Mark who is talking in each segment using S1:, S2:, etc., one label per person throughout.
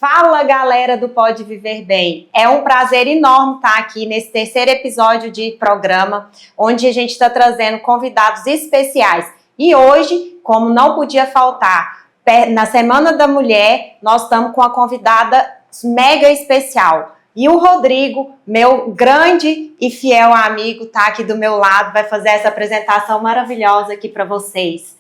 S1: Fala, galera do Pode Viver Bem. É um prazer enorme estar aqui nesse terceiro episódio de programa, onde a gente está trazendo convidados especiais. E hoje, como não podia faltar, na Semana da Mulher, nós estamos com uma convidada mega especial. E o Rodrigo, meu grande e fiel amigo, está aqui do meu lado, vai fazer essa apresentação maravilhosa aqui para vocês.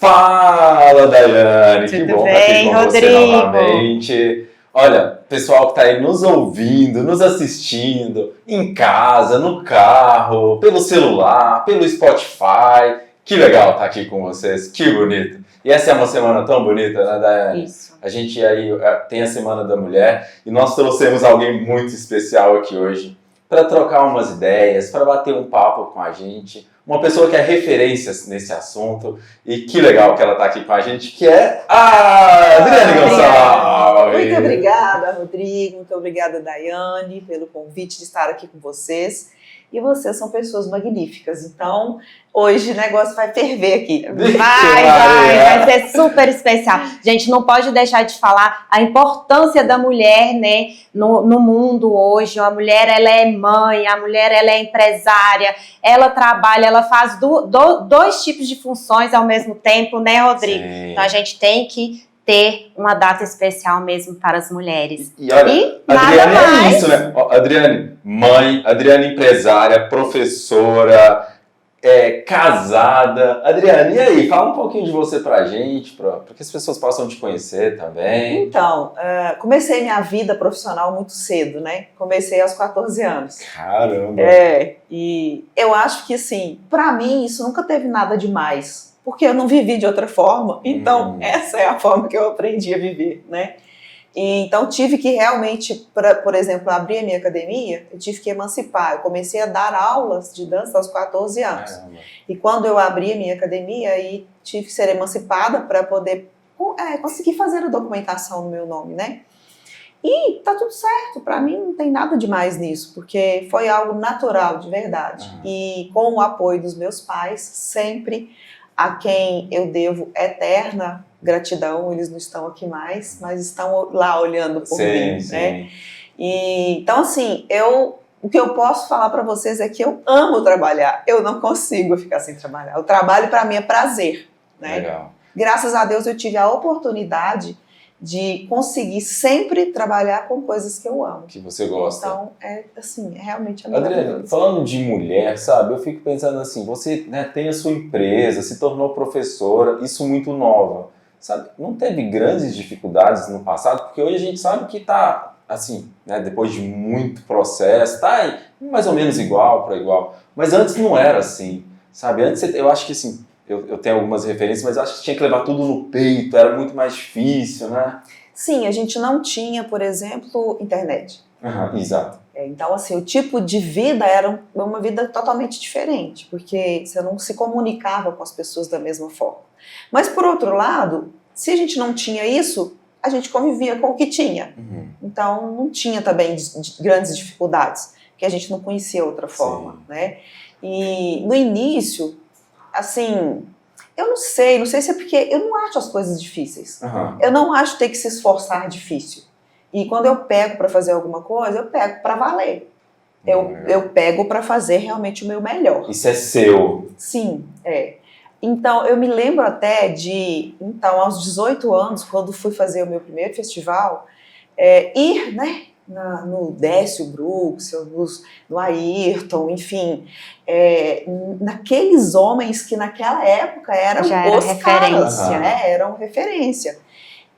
S2: Fala, Daiane!
S1: Tudo
S2: que bom
S1: bem,
S2: estar aqui com
S1: Rodrigo?
S2: você novamente. Olha, pessoal que está aí nos ouvindo, nos assistindo, em casa, no carro, pelo celular, pelo Spotify. Que legal estar aqui com vocês, que bonito. E essa é uma semana tão bonita, né, Daiane?
S1: Isso.
S2: A gente aí tem a Semana da Mulher e nós trouxemos alguém muito especial aqui hoje para trocar umas ideias, para bater um papo com a gente. Uma pessoa que é referência nesse assunto e que legal que ela está aqui com a gente, que é a Adriane Gonçalves.
S3: Muito obrigada, Rodrigo. Muito obrigada, Daiane, pelo convite de estar aqui com vocês. E vocês são pessoas magníficas. Então, hoje o negócio vai ferver aqui.
S1: Vai ser super especial. Gente, não pode deixar de falar a importância da mulher, né, no mundo hoje. A mulher, ela é mãe, a mulher, ela é empresária, ela trabalha, ela faz dois tipos de funções ao mesmo tempo, né, Rodrigo?
S2: Sim.
S1: Então, a gente tem que ter uma data especial mesmo para as mulheres.
S2: E olha,
S1: E
S2: Adriane
S1: nada mais.
S2: é isso, né? Ó, Adriane, mãe, Adriane empresária, professora, casada. Adriane, e aí? Fala um pouquinho de você pra gente, para que as pessoas possam te conhecer também.
S3: Então, comecei minha vida profissional muito cedo, né? Comecei aos 14 anos.
S2: Caramba!
S3: E eu acho que, assim, pra mim isso nunca teve nada demais. Porque eu não vivi de outra forma, então essa é a forma que eu aprendi a viver, né? E, então tive que realmente, por exemplo, abrir a minha academia, eu tive que emancipar. Eu comecei a dar aulas de dança aos 14 anos.
S2: Caramba.
S3: E quando eu abri a minha academia, aí tive que ser emancipada para poder conseguir fazer a documentação no meu nome, né? E tá tudo certo, para mim não tem nada demais nisso, porque foi algo natural, de verdade. E com o apoio dos meus pais, sempre, a quem eu devo eterna gratidão, eles não estão aqui mais, mas estão lá olhando por mim, né? E, então, assim, o que eu posso falar para vocês é que eu amo trabalhar, eu não consigo ficar sem trabalhar. O trabalho para mim é prazer, né?
S2: Legal.
S3: Graças a Deus eu tive a oportunidade de conseguir sempre trabalhar com coisas que eu amo.
S2: Que você gosta.
S3: Então, assim, realmente é maravilhoso.
S2: Adriane, falando de mulher, sabe, eu fico pensando assim, você, né, tem a sua empresa, se tornou professora, isso muito nova, sabe, não teve grandes dificuldades no passado, porque hoje a gente sabe que tá, assim, né, depois de muito processo, tá aí, mais ou menos igual para igual, mas antes não era assim, sabe, antes eu acho que assim, eu tenho algumas referências, mas acho que tinha que levar tudo no peito, era muito mais difícil, né?
S3: Sim, a gente não tinha, por exemplo, internet.
S2: Exato.
S3: Então, assim, o tipo de vida era uma vida totalmente diferente, porque você não se comunicava com as pessoas da mesma forma. Mas, por outro lado, se a gente não tinha isso, a gente convivia com o que tinha. Então, não tinha também grandes dificuldades, porque a gente não conhecia outra forma, né? E, no início, assim, eu não sei se é porque eu não acho as coisas difíceis. Eu não acho ter que se esforçar difícil. E quando eu pego para fazer alguma coisa, eu pego para valer. Eu pego para fazer realmente o meu melhor.
S2: Isso é seu.
S3: Sim, Então, eu me lembro até aos 18 anos, quando fui fazer o meu primeiro festival, ir, né, no Décio Bruxel, no Ayrton, enfim, naqueles homens que naquela época eram os referência, né? Eram referência.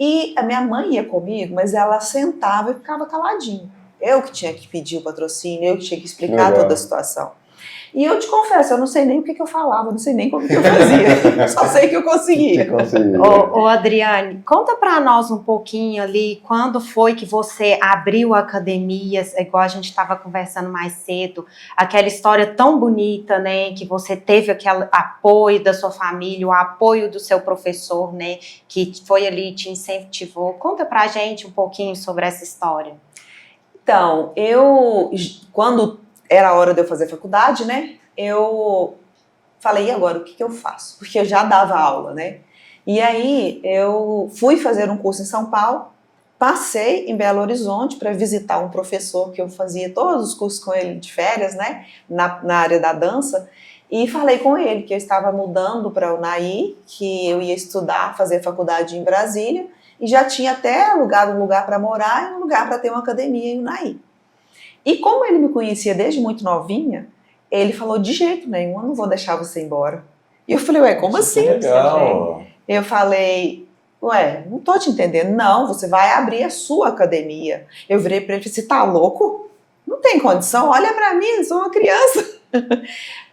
S3: E a minha mãe ia comigo, mas ela sentava e ficava caladinha. Eu que tinha que pedir o patrocínio, eu que tinha que explicar toda a situação. E eu te confesso, eu não sei nem o que eu falava, eu não sei nem como que eu fazia, só sei que eu conseguia.
S1: Ô Adriane, conta pra nós um pouquinho ali, quando foi que você abriu a academia, igual a gente estava conversando mais cedo, aquela história tão bonita, né, que você teve aquele apoio da sua família, o apoio do seu professor, né, que foi ali e te incentivou. Conta pra gente um pouquinho sobre essa história.
S3: Então, quando era a hora de eu fazer faculdade, né? Eu falei, e agora, o que eu faço? Porque eu já dava aula, né? E aí, eu fui fazer um curso em São Paulo, Passei em Belo Horizonte para visitar um professor que eu fazia todos os cursos com ele de férias, né, na área da dança, e falei com ele que eu estava mudando para o Unai, que eu ia estudar, fazer faculdade em Brasília, e já tinha até alugado um lugar para morar e um lugar para ter uma academia em Unai. E como ele me conhecia desde muito novinha, ele falou, de jeito nenhum, eu não vou deixar você embora. E eu falei, ué, como assim?
S2: Legal.
S3: Eu falei, ué, não tô te entendendo. Não, você vai abrir a sua academia. Eu virei pra ele e falei, você tá louco? Não tem condição, olha pra mim, eu sou uma criança.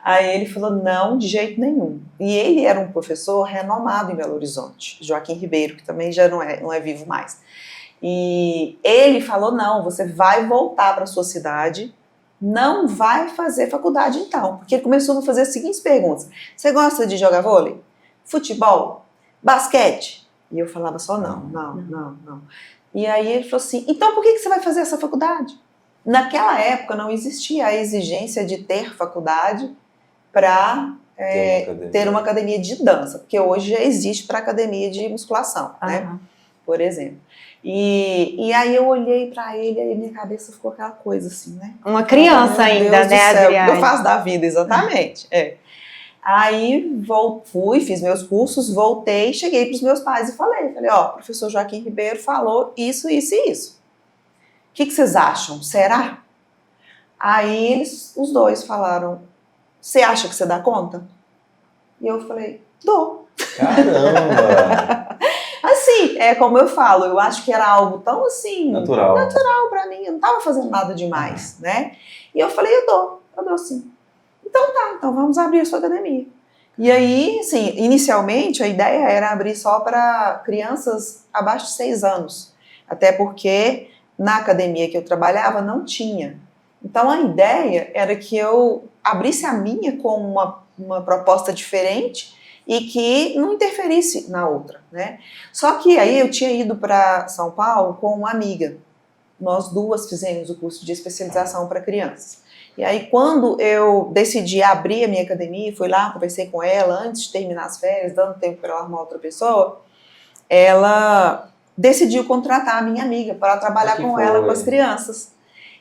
S3: Aí ele falou, não, de jeito nenhum. E ele era um professor renomado em Belo Horizonte, Joaquim Ribeiro, que também já não é vivo mais. E ele falou, não, você vai voltar para sua cidade, não vai fazer faculdade então. Porque ele começou a me fazer as seguintes perguntas. Você gosta de jogar vôlei? Futebol? Basquete? E eu falava só não. E aí ele falou assim, então por que você vai fazer essa faculdade? Naquela época não existia a exigência de ter faculdade para ter uma academia de dança, porque hoje já existe para academia de musculação, né? Por exemplo. E aí eu olhei pra ele e minha cabeça ficou aquela coisa assim, né?
S1: Uma criança ainda, né, Adriane?
S3: O que eu faço da vida, exatamente. Aí fui, fiz meus cursos, voltei, cheguei pros meus pais e falei, ó, o professor Joaquim Ribeiro falou isso, isso e isso. O que vocês acham? Será? Aí os dois falaram, você acha que você dá conta? E eu falei, dou.
S2: Caramba!
S3: Assim, como eu falo, eu acho que era algo tão assim...
S2: Natural
S3: pra mim, eu não tava fazendo nada demais, né? E eu falei, eu dou sim. Então tá, então vamos abrir a sua academia. E aí, assim, inicialmente a ideia era abrir só para crianças abaixo de 6 anos. Até porque na academia que eu trabalhava não tinha. Então a ideia era que eu abrisse a minha com uma proposta diferente e que não interferisse na outra, né? Só que aí eu tinha ido para São Paulo com uma amiga. Nós duas fizemos o curso de especialização para crianças. E aí quando eu decidi abrir a minha academia, fui lá, conversei com ela antes de terminar as férias, dando tempo para ela arrumar outra pessoa, ela decidiu contratar a minha amiga para trabalhar com ela, com as crianças.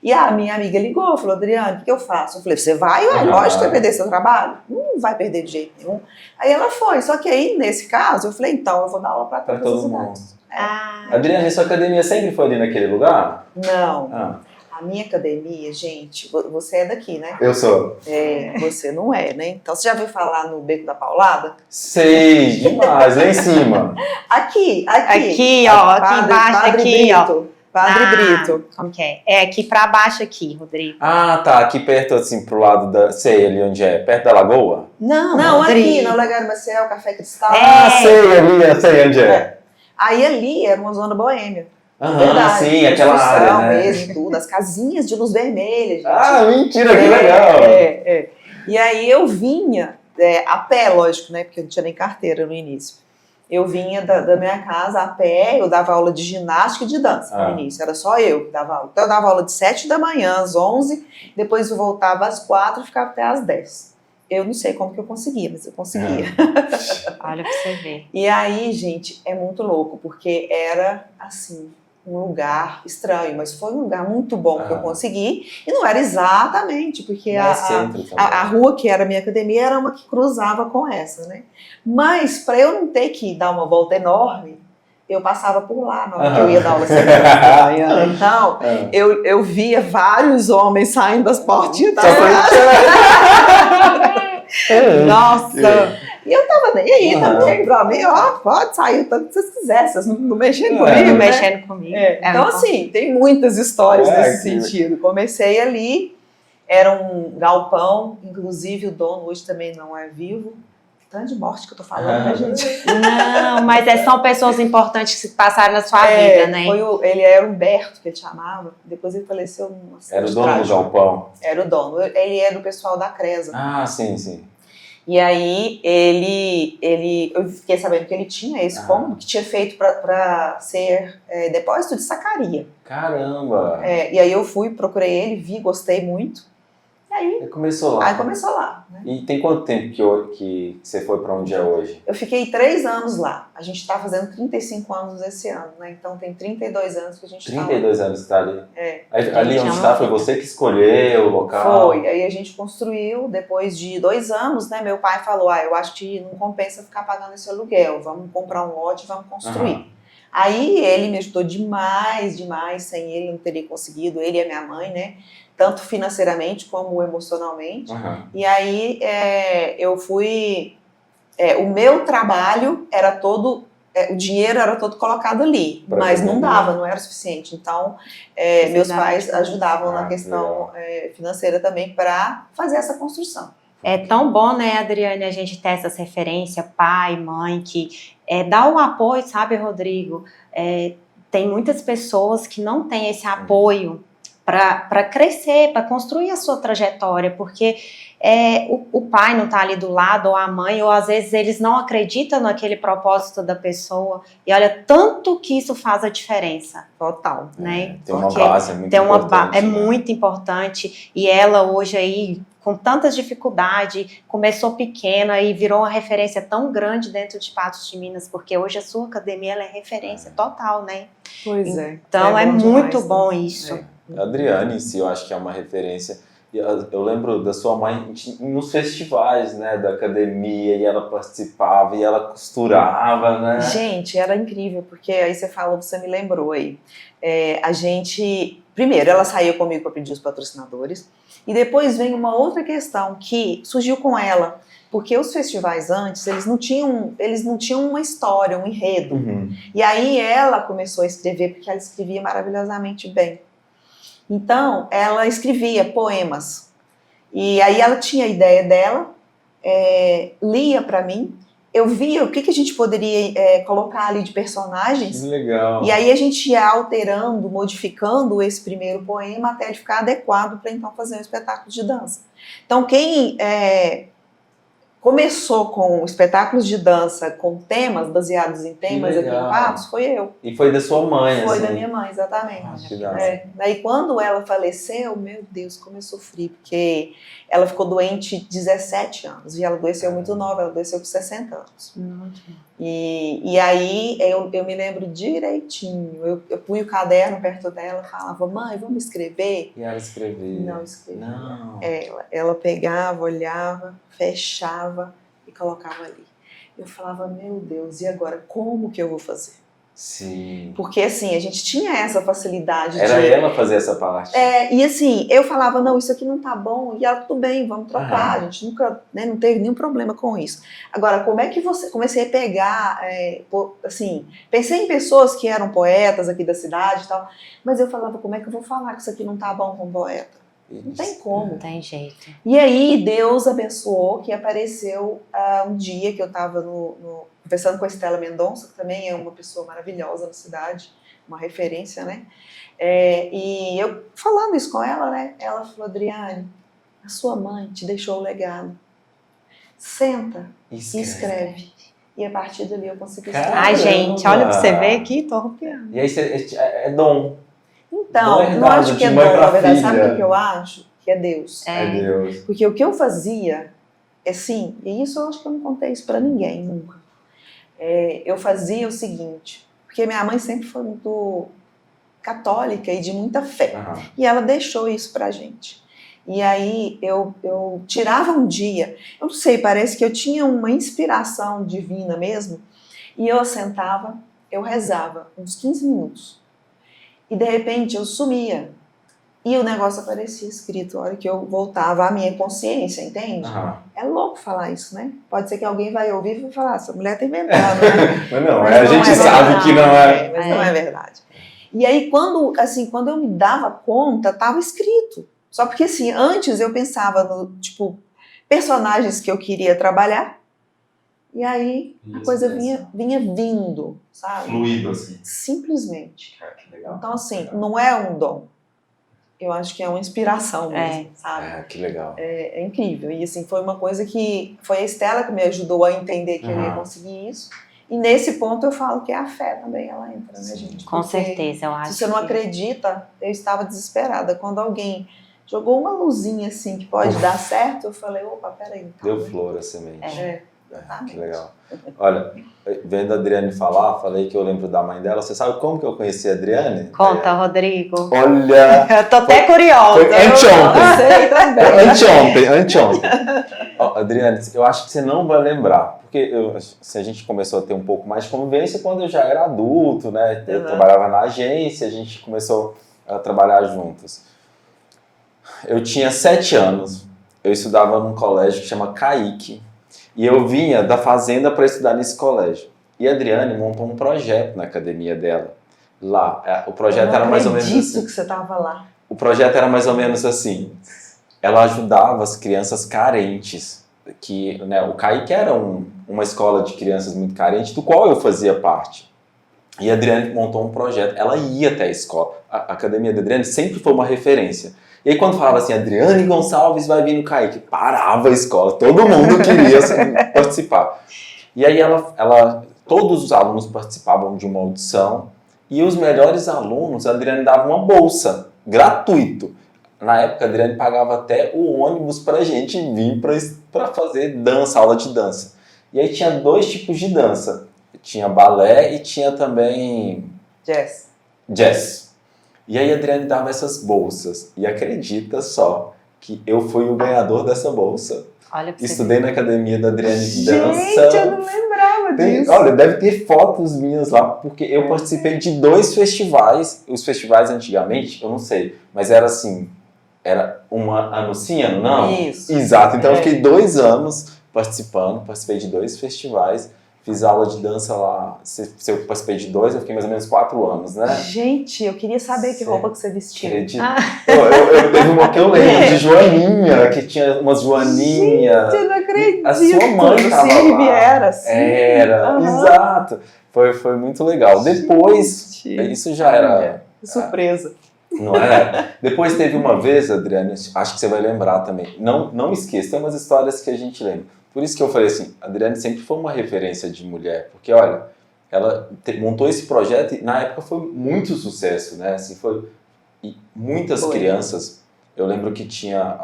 S3: E a minha amiga ligou, falou, Adriane, o que eu faço? Eu falei, você vai? Lógico que vai perder seu trabalho. Não vai perder de jeito nenhum. Aí ela foi, só que aí, nesse caso, eu falei, então, eu vou dar aula para todas as idades.
S2: Adriane, sua academia sempre foi ali naquele lugar?
S3: Não. A minha academia, gente, você é daqui, né?
S2: Eu sou.
S3: Você não é, né? Então, você já ouviu falar no Beco da Paulada?
S2: Sei, demais, lá em cima.
S1: Aqui, ó, aqui embaixo,
S3: Padre
S1: aqui,
S3: Brito.
S1: ó.
S3: Padre Brito.
S1: Como que é? É aqui pra baixo aqui, Rodrigo.
S2: Ah, tá, aqui perto, assim, pro lado da... Sei ali onde é, perto da lagoa?
S3: Não, aqui, na Olegário Maciel, Café Cristal.
S2: Sei ali, eu sei onde é.
S3: Aí ali era uma zona boêmia.
S2: Verdade, sim, aquela área, né?
S3: Mesmo, tudo, as casinhas de luz vermelha, gente.
S2: Ah, mentira, que legal!
S3: E aí eu vinha, a pé, lógico, né, porque eu não tinha nem carteira no início. Eu vinha da minha casa a pé, eu dava aula de ginástica e de dança no início, era só eu que dava aula. Então eu dava aula de 7 da manhã às 11, depois eu voltava às 4 e ficava até às 10. Eu não sei como que eu conseguia, mas eu conseguia.
S1: Olha pra você ver.
S3: E aí, gente, é muito louco, porque era, assim, um lugar estranho, mas foi um lugar muito bom que eu consegui, e não era exatamente, porque a rua que era a minha academia era uma que cruzava com essa, né? Mas, para eu não ter que dar uma volta enorme, eu passava por lá na hora que eu ia dar aula da manhã. Então, eu via vários homens saindo das portinhas da Nossa! E eu tava nem aí também, pra mim, pode sair o tanto que vocês quiserem, vocês não mexendo comigo,
S1: Não
S3: né?
S1: mexendo comigo.
S3: Então, assim, tem muitas histórias nesse sentido. Comecei ali, era um galpão, inclusive o dono hoje também não é vivo. Tanto de morte que eu tô falando, né, gente?
S1: Não, mas são pessoas importantes que se passaram na sua vida, né?
S3: Ele era Humberto, que ele chamava, depois ele faleceu numa
S2: Era o dono do galpão?
S3: Era o dono, ele era do pessoal da Cresa.
S2: Ah, sim.
S3: E aí, eu fiquei sabendo que ele tinha esse cômodo que tinha feito para ser depósito de sacaria.
S2: Caramba!
S3: E aí eu fui, procurei ele, vi, gostei muito. E Aí
S2: começou lá.
S3: Aí começou lá, né?
S2: E tem quanto tempo que você foi para onde é hoje?
S3: Eu fiquei 3 anos lá. A gente tá fazendo 35 anos esse ano, né? Então tem 32 anos que a gente
S2: 32 anos que está ali?
S3: É.
S2: Ali onde está, foi você que escolheu o local?
S3: Foi. Aí a gente construiu, depois de 2 anos, né? Meu pai falou, eu acho que não compensa ficar pagando esse aluguel. Vamos comprar um lote e vamos construir. Aí ele me ajudou demais, sem ele eu não teria conseguido, ele e a minha mãe, né? Tanto financeiramente como emocionalmente. E aí eu fui... o meu trabalho era todo... o dinheiro era todo colocado ali, mas não dava, não era o suficiente. Então, meus pais ajudavam na questão financeira também para fazer essa construção.
S1: É tão bom, né, Adriane, a gente ter essas referências, pai, mãe, que dá o apoio, sabe, Rodrigo? Tem muitas pessoas que não têm esse apoio para crescer, para construir a sua trajetória, porque o pai não está ali do lado, ou a mãe, ou às vezes eles não acreditam naquele propósito da pessoa, e olha, tanto que isso faz a diferença.
S3: Total.
S1: Né?
S2: Tem uma base, muito importante.
S1: É muito importante, e ela hoje aí, com tantas dificuldades, começou pequena e virou uma referência tão grande dentro de Patos de Minas, porque hoje a sua academia ela é referência total, né?
S3: Pois é.
S1: Então é muito
S3: demais,
S1: bom
S3: né?
S1: isso.
S2: A Adriane em si, eu acho que é uma referência. Eu lembro da sua mãe nos festivais, né, da academia, e ela participava, e ela costurava, né?
S3: Gente, era incrível, porque aí você falou, você me lembrou aí. A gente, primeiro, ela saiu comigo para pedir os patrocinadores, e depois vem uma outra questão que surgiu com ela, porque os festivais antes, eles não tinham uma história, um enredo. E aí ela começou a escrever, porque ela escrevia maravilhosamente bem. Então, ela escrevia poemas. E aí ela tinha a ideia dela, lia para mim, eu via o que a gente poderia colocar ali de personagens.
S2: Que legal.
S3: E aí a gente ia alterando, modificando esse primeiro poema até ele ficar adequado para então fazer um espetáculo de dança. Então, quem começou com espetáculos de dança com temas, baseados em temas aqui em Patos, foi eu.
S2: E foi da sua mãe,
S3: Foi
S2: assim?
S3: da minha mãe, exatamente.
S2: Daí
S3: quando ela faleceu, meu Deus, como eu sofri, porque ela ficou doente 17 anos, e ela adoeceu muito nova, ela adoeceu com 60 anos. E aí eu me lembro direitinho, eu punha o caderno perto dela, falava, mãe, vamos escrever?
S2: E ela escrevia?
S3: Não escrevia.
S2: Não.
S3: Ela pegava, olhava, fechava e colocava ali. Eu falava, meu Deus, e agora, como que eu vou fazer?
S2: Sim.
S3: Porque assim, a gente tinha essa facilidade
S2: Era ela fazer essa parte.
S3: E assim, eu falava, não, isso aqui não tá bom, e ela, tudo bem, vamos trocar, a gente nunca, não teve nenhum problema com isso. Agora, como é que você, comecei a pegar, assim, pensei em pessoas que eram poetas aqui da cidade e tal, mas eu falava, como é que eu vou falar que isso aqui não tá bom com poeta? Não tem como.
S1: Não tem jeito.
S3: E aí, Deus abençoou que apareceu um dia que eu estava conversando com a Estela Mendonça, que também é uma pessoa maravilhosa na cidade, uma referência, né? E eu falando isso com ela, né? Ela falou, Adriane, a sua mãe te deixou o legado. Senta e escreve. E a partir dali eu consegui escrever.
S1: Ai, gente, olha pra você ver aqui, tô arrupiando.
S2: E aí é dom.
S3: Então, não acho que é dom, na verdade. Sabe o que eu acho? Que é Deus.
S2: É Deus.
S3: Porque o que eu fazia, assim, e isso eu acho que eu não contei isso pra ninguém, nunca. Eu fazia o seguinte, porque minha mãe sempre foi muito católica e de muita fé. E ela deixou isso pra gente. E aí eu tirava um dia, eu não sei, parece que eu tinha uma inspiração divina mesmo, e eu sentava, eu rezava uns 15 minutos. E de repente eu sumia. E o negócio aparecia escrito a hora que eu voltava à minha consciência, entende? É louco falar isso, né? Pode ser que alguém vai ouvir e vai falar, essa mulher tá inventando, né?
S2: Mas não, a gente sabe que não é.
S3: Mas não é verdade. E aí quando eu me dava conta, tava escrito. Só porque assim, antes eu pensava no, personagens que eu queria trabalhar, e aí a coisa vinha vindo, sabe?
S2: Fluido, assim.
S3: Simplesmente.
S2: Que legal.
S3: Então, assim, não é um dom. Eu acho que é uma inspiração mesmo, sabe?
S2: Que legal.
S3: É incrível. E, assim, foi uma coisa que... Foi a Estela que me ajudou a entender que eu ia conseguir isso. E nesse ponto eu falo que a fé também, ela entra, né, gente?
S1: Com certeza, eu acho.
S3: Se você não acredita, eu estava desesperada. Quando alguém jogou uma luzinha assim que pode dar certo, eu falei, opa, peraí.
S2: Deu flor a semente.
S3: É.
S2: Que legal. Olha, vendo a Adriane falar, falei que eu lembro da mãe dela. Você sabe como que eu conheci a Adriane?
S1: Conta, Rodrigo.
S2: Olha!
S1: Eu tô até curiosa.
S2: Foi anteontem.
S3: Sei também.
S2: Anteontem. Ó, Adriane, eu acho que você não vai lembrar, porque se a gente começou a ter um pouco mais de convivência quando eu já era adulto, né? Eu trabalhava na agência, a gente começou a trabalhar juntos. Eu tinha 7 anos, eu estudava num colégio que chama Caique, e eu vinha da fazenda para estudar nesse colégio. E a Adriane montou um projeto na academia dela, lá. O projeto era mais ou menos assim.
S3: Que você tava lá.
S2: O projeto era mais ou menos assim. Ela ajudava as crianças carentes, que, né, o Caique era uma escola de crianças muito carentes, do qual eu fazia parte. E a Adriane montou um projeto, ela ia até a escola. A academia da Adriane sempre foi uma referência. E aí quando falava assim, Adriane Gonçalves vai vir no Caique, parava a escola, todo mundo queria participar. E aí todos os alunos participavam de uma audição, e os melhores alunos, a Adriane dava uma bolsa, gratuito. Na época, a Adriane pagava até o ônibus pra gente vir pra fazer dança, aula de dança. E aí tinha 2 tipos de dança. Tinha balé e tinha também... Jazz. E aí a Adriane dava essas bolsas. E acredita só que eu fui o ganhador dessa bolsa.
S1: Olha pra você
S2: Estudei
S1: ver.
S2: na academia da Adriane de
S3: Gente,
S2: dança.
S3: eu não lembrava disso.
S2: Olha, deve ter fotos minhas lá, porque eu participei de 2 festivais. Os festivais antigamente, eu não sei, mas era assim... Era uma anunciando, não?
S3: Isso.
S2: Exato. Então eu fiquei 2 anos participei de 2 festivais, fiz aula de dança lá. Se eu participei de 2, eu fiquei mais ou menos 4 anos, né?
S3: Gente, eu queria saber que roupa que você vestiu.
S2: Acredito. Eu teve uma que eu lembro de Joaninha, que tinha umas Joaninha.
S3: Gente, eu não acredito.
S2: A sua mãe tava
S3: Sim,
S2: lá.
S3: Riviera, sim.
S2: Era, exato. Foi muito legal. Depois, isso já era...
S3: Que surpresa.
S2: Não é? Depois teve uma vez, Adriane, acho que você vai lembrar também. Não esqueça, tem umas histórias que a gente lembra. Por isso que eu falei assim, a Adriane sempre foi uma referência de mulher. Porque, olha, ela montou esse projeto e na época foi muito sucesso, né? Assim, e muitas crianças, eu lembro que tinha...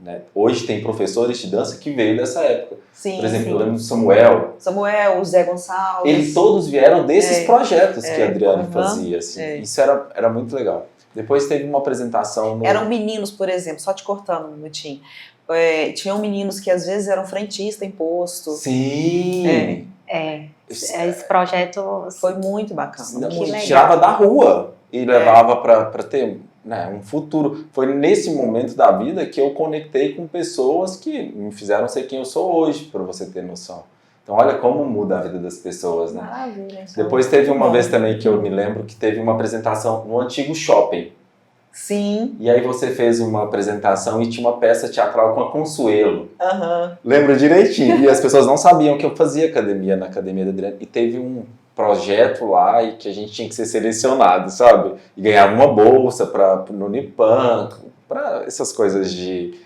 S2: né, hoje tem professores de dança que veio dessa época.
S3: Sim,
S2: por exemplo,
S3: sim.
S2: eu lembro do Samuel,
S3: o Zé Gonçalves.
S2: eles todos vieram desses projetos que a Adriane
S3: Uhum.
S2: fazia. Assim. Isso era muito legal. Depois teve uma apresentação no...
S3: Eram meninos, por exemplo, só te cortando um minutinho. Tinham meninos que às vezes eram frentistas em posto.
S2: Sim!
S1: Esse projeto
S3: Foi muito bacana.
S1: Que legal.
S2: Tirava da rua e levava para ter, né, um futuro. Foi nesse momento da vida que eu conectei com pessoas que me fizeram ser quem eu sou hoje, para você ter noção. Então olha como muda a vida das pessoas, né?
S3: Maravilha.
S2: Depois teve uma vez também que eu me lembro que teve uma apresentação no antigo shopping.
S3: Sim.
S2: E aí você fez uma apresentação e tinha uma peça teatral com a Consuelo.
S3: Aham.
S2: Lembro direitinho. E as pessoas não sabiam que eu fazia academia na Academia da Adriane. E teve um projeto lá e que a gente tinha que ser selecionado, sabe? E ganhar uma bolsa no Unipan, para essas coisas de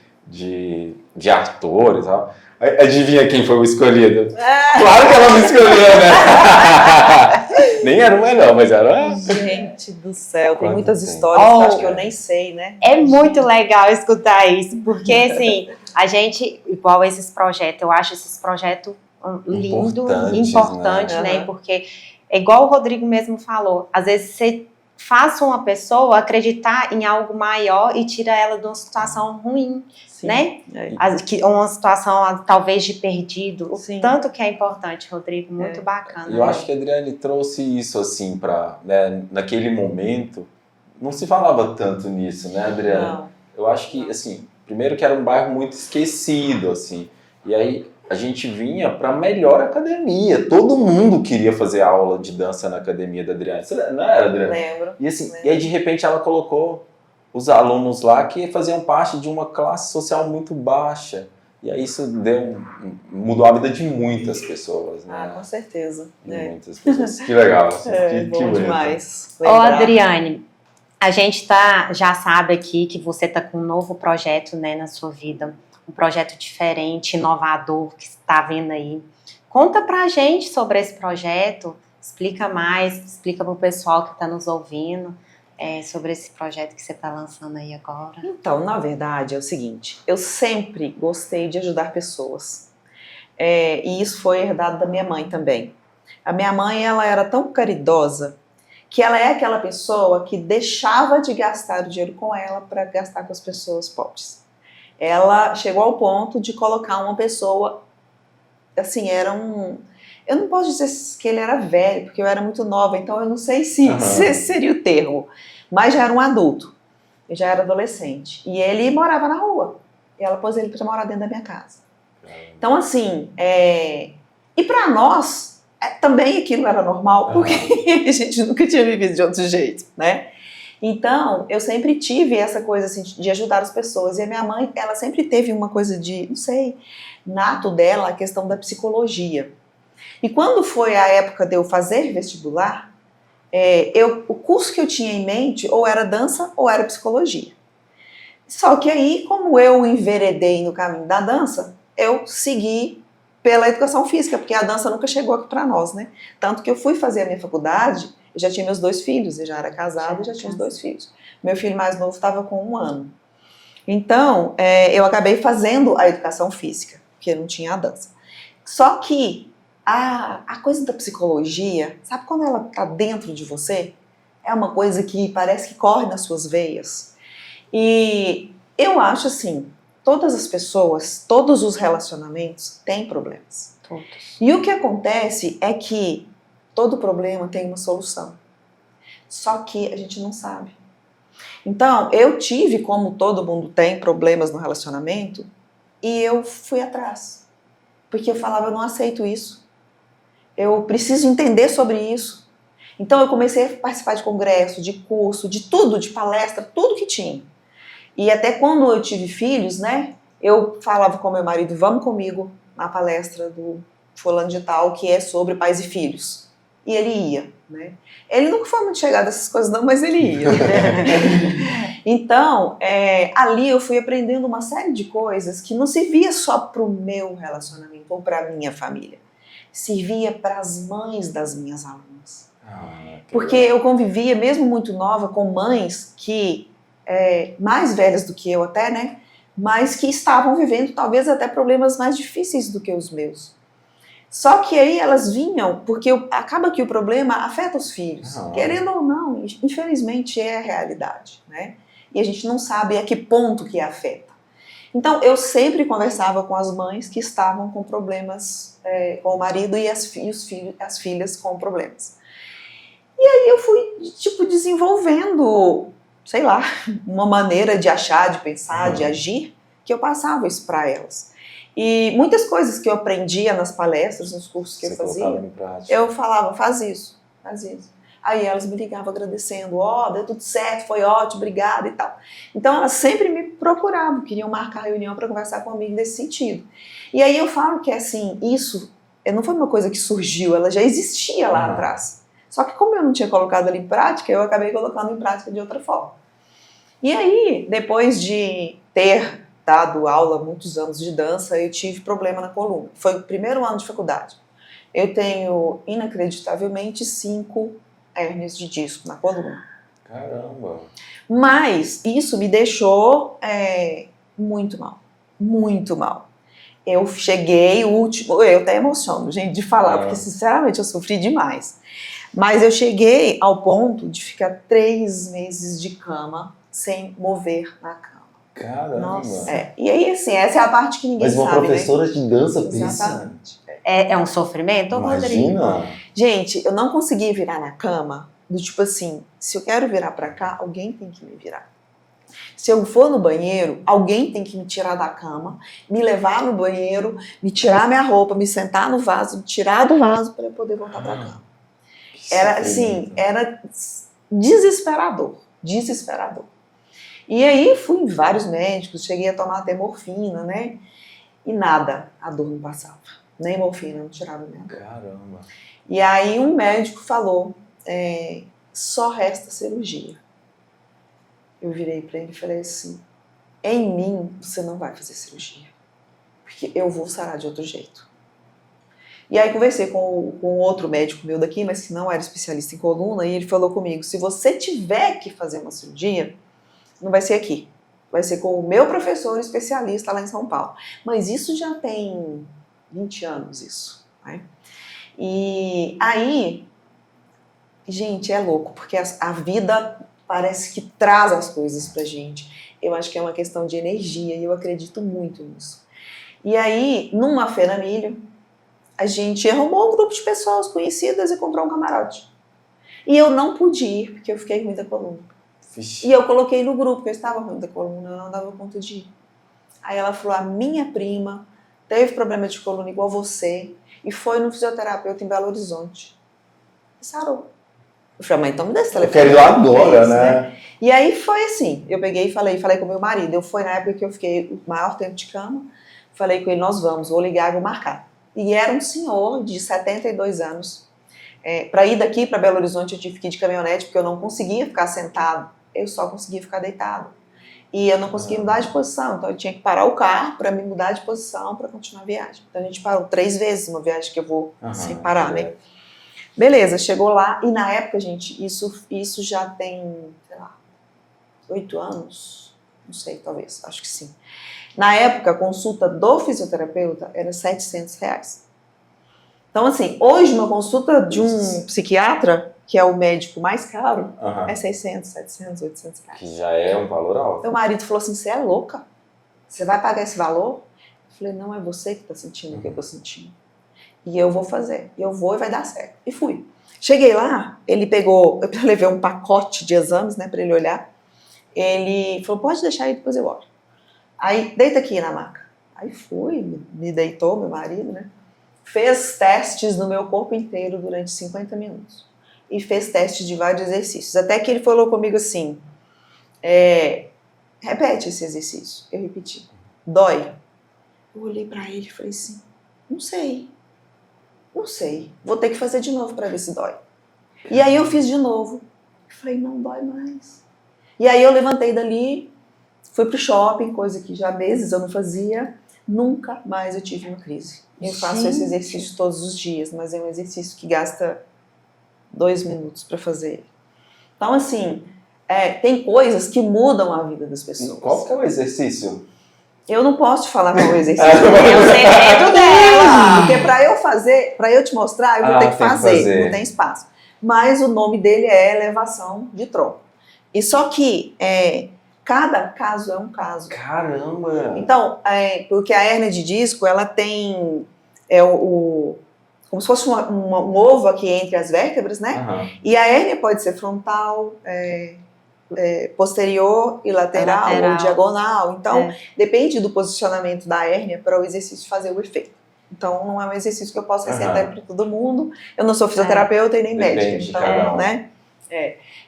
S2: atores e tal. Adivinha quem foi o escolhido? Claro que ela me escolheu, né? Nem era o melhor, mas era...
S3: Gente do céu, tem
S2: Quanto
S3: muitas
S2: tempo?
S3: histórias que eu acho que eu nem sei, né?
S1: É muito legal escutar isso, porque assim, a gente, igual esses projetos, eu acho esses projetos lindos, importantes, né?
S3: Uhum.
S1: Porque, é igual o Rodrigo mesmo falou, às vezes você faz uma pessoa acreditar em algo maior e tira ela de uma situação ruim,
S3: Sim.
S1: né?
S3: É.
S1: Uma situação talvez de perdido. O
S3: Sim.
S1: tanto que é importante, Rodrigo, muito bacana.
S2: E eu acho que a Adriane trouxe isso, assim, para, né, naquele momento, não se falava tanto nisso, né, Adriane?
S3: Não.
S2: Eu acho que, assim, primeiro que era um bairro muito esquecido, assim, e aí a gente vinha para a melhor academia, todo mundo queria fazer aula de dança na academia da Adriane, você não era, Adriane?
S3: Lembro.
S2: E assim, e aí de repente ela colocou os alunos lá que faziam parte de uma classe social muito baixa, e aí isso mudou a vida de muitas pessoas, né?
S3: Com certeza.
S2: De muitas pessoas. Que legal. Assim, que
S3: Bom
S2: bonito.
S3: demais.
S1: Ô, Adriane, a gente já sabe aqui que você está com um novo projeto, né, na sua vida, um projeto diferente, inovador, que está vindo aí. Conta pra gente sobre esse projeto, explica mais, explica pro pessoal que está nos ouvindo, sobre esse projeto que você está lançando aí agora?
S3: Então, na verdade, é o seguinte, eu sempre gostei de ajudar pessoas. E isso foi herdado da minha mãe também. A minha mãe, ela era tão caridosa que ela é aquela pessoa que deixava de gastar o dinheiro com ela para gastar com as pessoas pobres. Ela chegou ao ponto de colocar uma pessoa, assim, eu não posso dizer que ele era velho, porque eu era muito nova, então eu não sei se esse seria o termo, mas já era um adulto, eu já era adolescente, e ele morava na rua, e ela pôs ele para morar dentro da minha casa. Então, assim, e para nós, também aquilo era normal, porque a gente nunca tinha vivido de outro jeito, né? Então, eu sempre tive essa coisa assim, de ajudar as pessoas. E a minha mãe, ela sempre teve uma coisa de, não sei, nato dela, a questão da psicologia. E quando foi a época de eu fazer vestibular, o curso que eu tinha em mente ou era dança ou era psicologia. Só que aí, como eu enveredei no caminho da dança, eu segui pela educação física, porque a dança nunca chegou aqui para nós, né? Tanto que eu fui fazer a minha faculdade, eu já tinha meus 2 filhos, eu já era casada e já tinha os 2 filhos. Meu filho mais novo estava com 1 ano. Então, eu acabei fazendo a educação física, porque não tinha a dança. Só que a coisa da psicologia, sabe quando ela está dentro de você? É uma coisa que parece que corre nas suas veias. E eu acho assim, todas as pessoas, todos os relacionamentos têm problemas.
S1: Todos.
S3: E o que acontece é que todo problema tem uma solução. Só que a gente não sabe. Então, eu tive, como todo mundo tem, problemas no relacionamento, e eu fui atrás. Porque eu falava, eu não aceito isso. Eu preciso entender sobre isso. Então, eu comecei a participar de congresso, de curso, de tudo, de palestra, tudo que tinha. E até quando eu tive filhos, né, eu falava com meu marido, vamos comigo na palestra do fulano de tal, que é sobre pais e filhos. E ele ia, né. Ele nunca foi muito chegado a essas coisas não, mas ele ia. Então, ali eu fui aprendendo uma série de coisas que não servia só para o meu relacionamento ou para a minha família. Servia para as mães das minhas alunas. Porque eu convivia, mesmo muito nova, com mães que mais velhas do que eu até, né? Mas que estavam vivendo talvez até problemas mais difíceis do que os meus. Só que aí elas vinham, porque acaba que o problema afeta os filhos. Querendo ou não, infelizmente é a realidade, né? E a gente não sabe a que ponto que afeta. Então eu sempre conversava com as mães que estavam com problemas com o marido e as filhas com problemas. E aí eu fui, tipo, desenvolvendo, sei lá, uma maneira de achar, de pensar, de agir, que eu passava isso para elas. E muitas coisas que eu aprendia nas palestras, nos cursos que eu fazia, eu falava, faz isso, faz isso. Aí elas me ligavam agradecendo, deu tudo certo, foi ótimo, obrigada e tal. Então elas sempre me procuravam, queriam marcar reunião para conversar comigo nesse sentido. E aí eu falo que assim, isso não foi uma coisa que surgiu, ela já existia lá atrás. Só que como eu não tinha colocado ali em prática, eu acabei colocando em prática de outra forma. E aí, depois de ter dado aula muitos anos de dança, eu tive problema na coluna. Foi o primeiro ano de faculdade. Eu tenho, inacreditavelmente, 5 hérnias de disco na coluna.
S2: Caramba!
S3: Mas isso me deixou muito mal. Muito mal. Eu cheguei, eu até emociono, gente, de falar, porque sinceramente eu sofri demais. Mas eu cheguei ao ponto de ficar 3 meses de cama sem mover na cama.
S2: Caramba!
S3: Nossa. E aí, assim, essa é a parte que ninguém sabe,
S2: Mas uma professora de dança pensa...
S3: Exatamente.
S1: É um sofrimento, Rodrigo?
S2: Imagina!
S3: Gente, eu não consegui virar na cama, do tipo assim, se eu quero virar pra cá, alguém tem que me virar. Se eu for no banheiro, alguém tem que me tirar da cama, me levar no banheiro, me tirar minha roupa, me sentar no vaso, me tirar do vaso para eu poder voltar pra cama. Era assim, era desesperador, desesperador. E aí fui em vários médicos, cheguei a tomar até morfina, né? E nada, a dor não passava. Nem morfina, não tirava minha dor.
S2: Caramba!
S3: E aí um médico falou, só resta cirurgia. Eu virei para ele e falei assim, em mim você não vai fazer cirurgia, porque eu vou sarar de outro jeito. E aí conversei com outro médico meu daqui, mas que não era especialista em coluna, e ele falou comigo, se você tiver que fazer uma cirurgia, não vai ser aqui, vai ser com o meu professor especialista lá em São Paulo. Mas isso já tem 20 anos, isso. Né? E aí, gente, é louco, porque a vida parece que traz as coisas pra gente. Eu acho que é uma questão de energia, e eu acredito muito nisso. E aí, numa feira milho, a gente arrumou um grupo de pessoas conhecidas e comprou um camarote. E eu não pude ir, porque eu fiquei com muita coluna.
S2: Vixe.
S3: E eu coloquei no grupo, porque eu estava com muita coluna, eu não dava conta de ir. Aí ela falou, a minha prima teve problema de coluna igual você, e foi no fisioterapeuta em Belo Horizonte. E sarou. Eu falei, mãe, então me dá esse
S2: Eu
S3: telefone.
S2: quero ir lá agora, né?
S3: E aí foi assim, eu peguei e falei com meu marido, eu fui na época que eu fiquei o maior tempo de cama, falei com ele, nós vamos, vou ligar e vou marcar. E era um senhor de 72 anos. Para ir daqui para Belo Horizonte eu tive que ir de caminhonete, porque eu não conseguia ficar sentado, eu só conseguia ficar deitado. E eu não conseguia mudar de posição, então eu tinha que parar o carro para me mudar de posição para continuar a viagem. Então a gente parou 3 vezes uma viagem que eu vou sem parar, né? Beleza, chegou lá, e na época, gente, isso já tem, sei lá, 8 anos, não sei, talvez, acho que sim. Na época, a consulta do fisioterapeuta era R$700. Então, assim, hoje uma consulta de um psiquiatra, que é o médico mais caro, é 600, 700, 800 reais.
S2: Que já é um valor alto.
S3: Meu marido falou assim, você é louca? Você vai pagar esse valor? Eu falei, não, é você que está sentindo o que eu estou sentindo. E eu vou fazer, e eu vou e vai dar certo. E fui. Cheguei lá, ele pegou, eu levei um pacote de exames, né, para ele olhar. Ele falou, pode deixar aí, depois eu olho. Aí, deita aqui na maca. Aí fui, me deitou, meu marido, né? Fez testes no meu corpo inteiro durante 50 minutos. E fez testes de vários exercícios. Até que ele falou comigo assim, repete esse exercício. Eu repeti. Dói. Eu olhei pra ele e falei assim, não sei. Vou ter que fazer de novo pra ver se dói. E aí eu fiz de novo. Eu falei, não dói mais. E aí eu levantei dali, fui pro shopping, coisa que já há meses eu não fazia. Nunca mais eu tive uma crise. Eu faço esse exercício todos os dias, mas é um exercício que gasta 2 minutos para fazer. Então, assim, tem coisas que mudam a vida das pessoas.
S2: Qual que é o exercício?
S3: Eu não posso te falar qual é o exercício.
S1: É o segredo dela.
S3: Porque para eu te mostrar, eu vou ter que fazer, não tem espaço. Mas o nome dele é elevação de tronco. E só que cada caso é um caso.
S2: Caramba!
S3: Então, porque a hérnia de disco, ela tem como se fosse um ovo aqui entre as vértebras, né?
S2: Uhum.
S3: E a hérnia pode ser frontal, posterior e lateral, ou diagonal. Então, depende do posicionamento da hérnia para o exercício fazer o efeito. Então, não é um exercício que eu posso receitar para todo mundo. Eu não sou fisioterapeuta e nem médica. Então, né?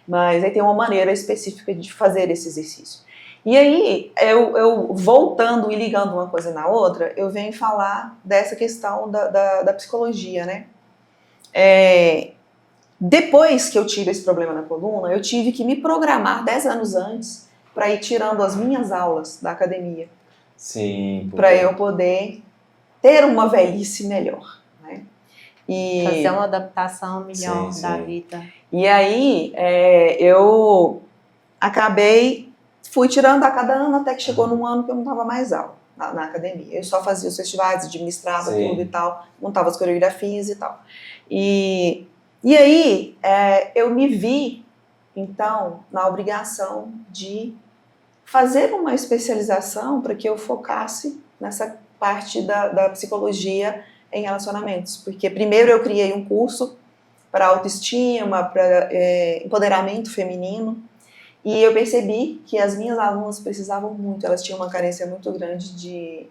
S3: Mas aí tem uma maneira específica de fazer esse exercício. E aí, eu voltando e ligando uma coisa na outra, eu venho falar dessa questão da psicologia, né? Depois que eu tive esse problema na coluna, eu tive que me programar 10 anos antes para ir tirando as minhas aulas da academia.
S2: Sim.
S3: Para eu poder ter uma velhice melhor, né?
S1: E fazer uma adaptação melhor da vida.
S3: E aí, eu fui tirando a cada ano, até que chegou num ano que eu não estava mais aula na academia. Eu só fazia os festivais, administrava tudo e tal, montava as coreografias e tal. E aí, eu me vi, então, na obrigação de fazer uma especialização para que eu focasse nessa parte da psicologia em relacionamentos. Porque primeiro eu criei um curso para autoestima, para empoderamento feminino, e eu percebi que as minhas alunas precisavam muito, elas tinham uma carência muito grande de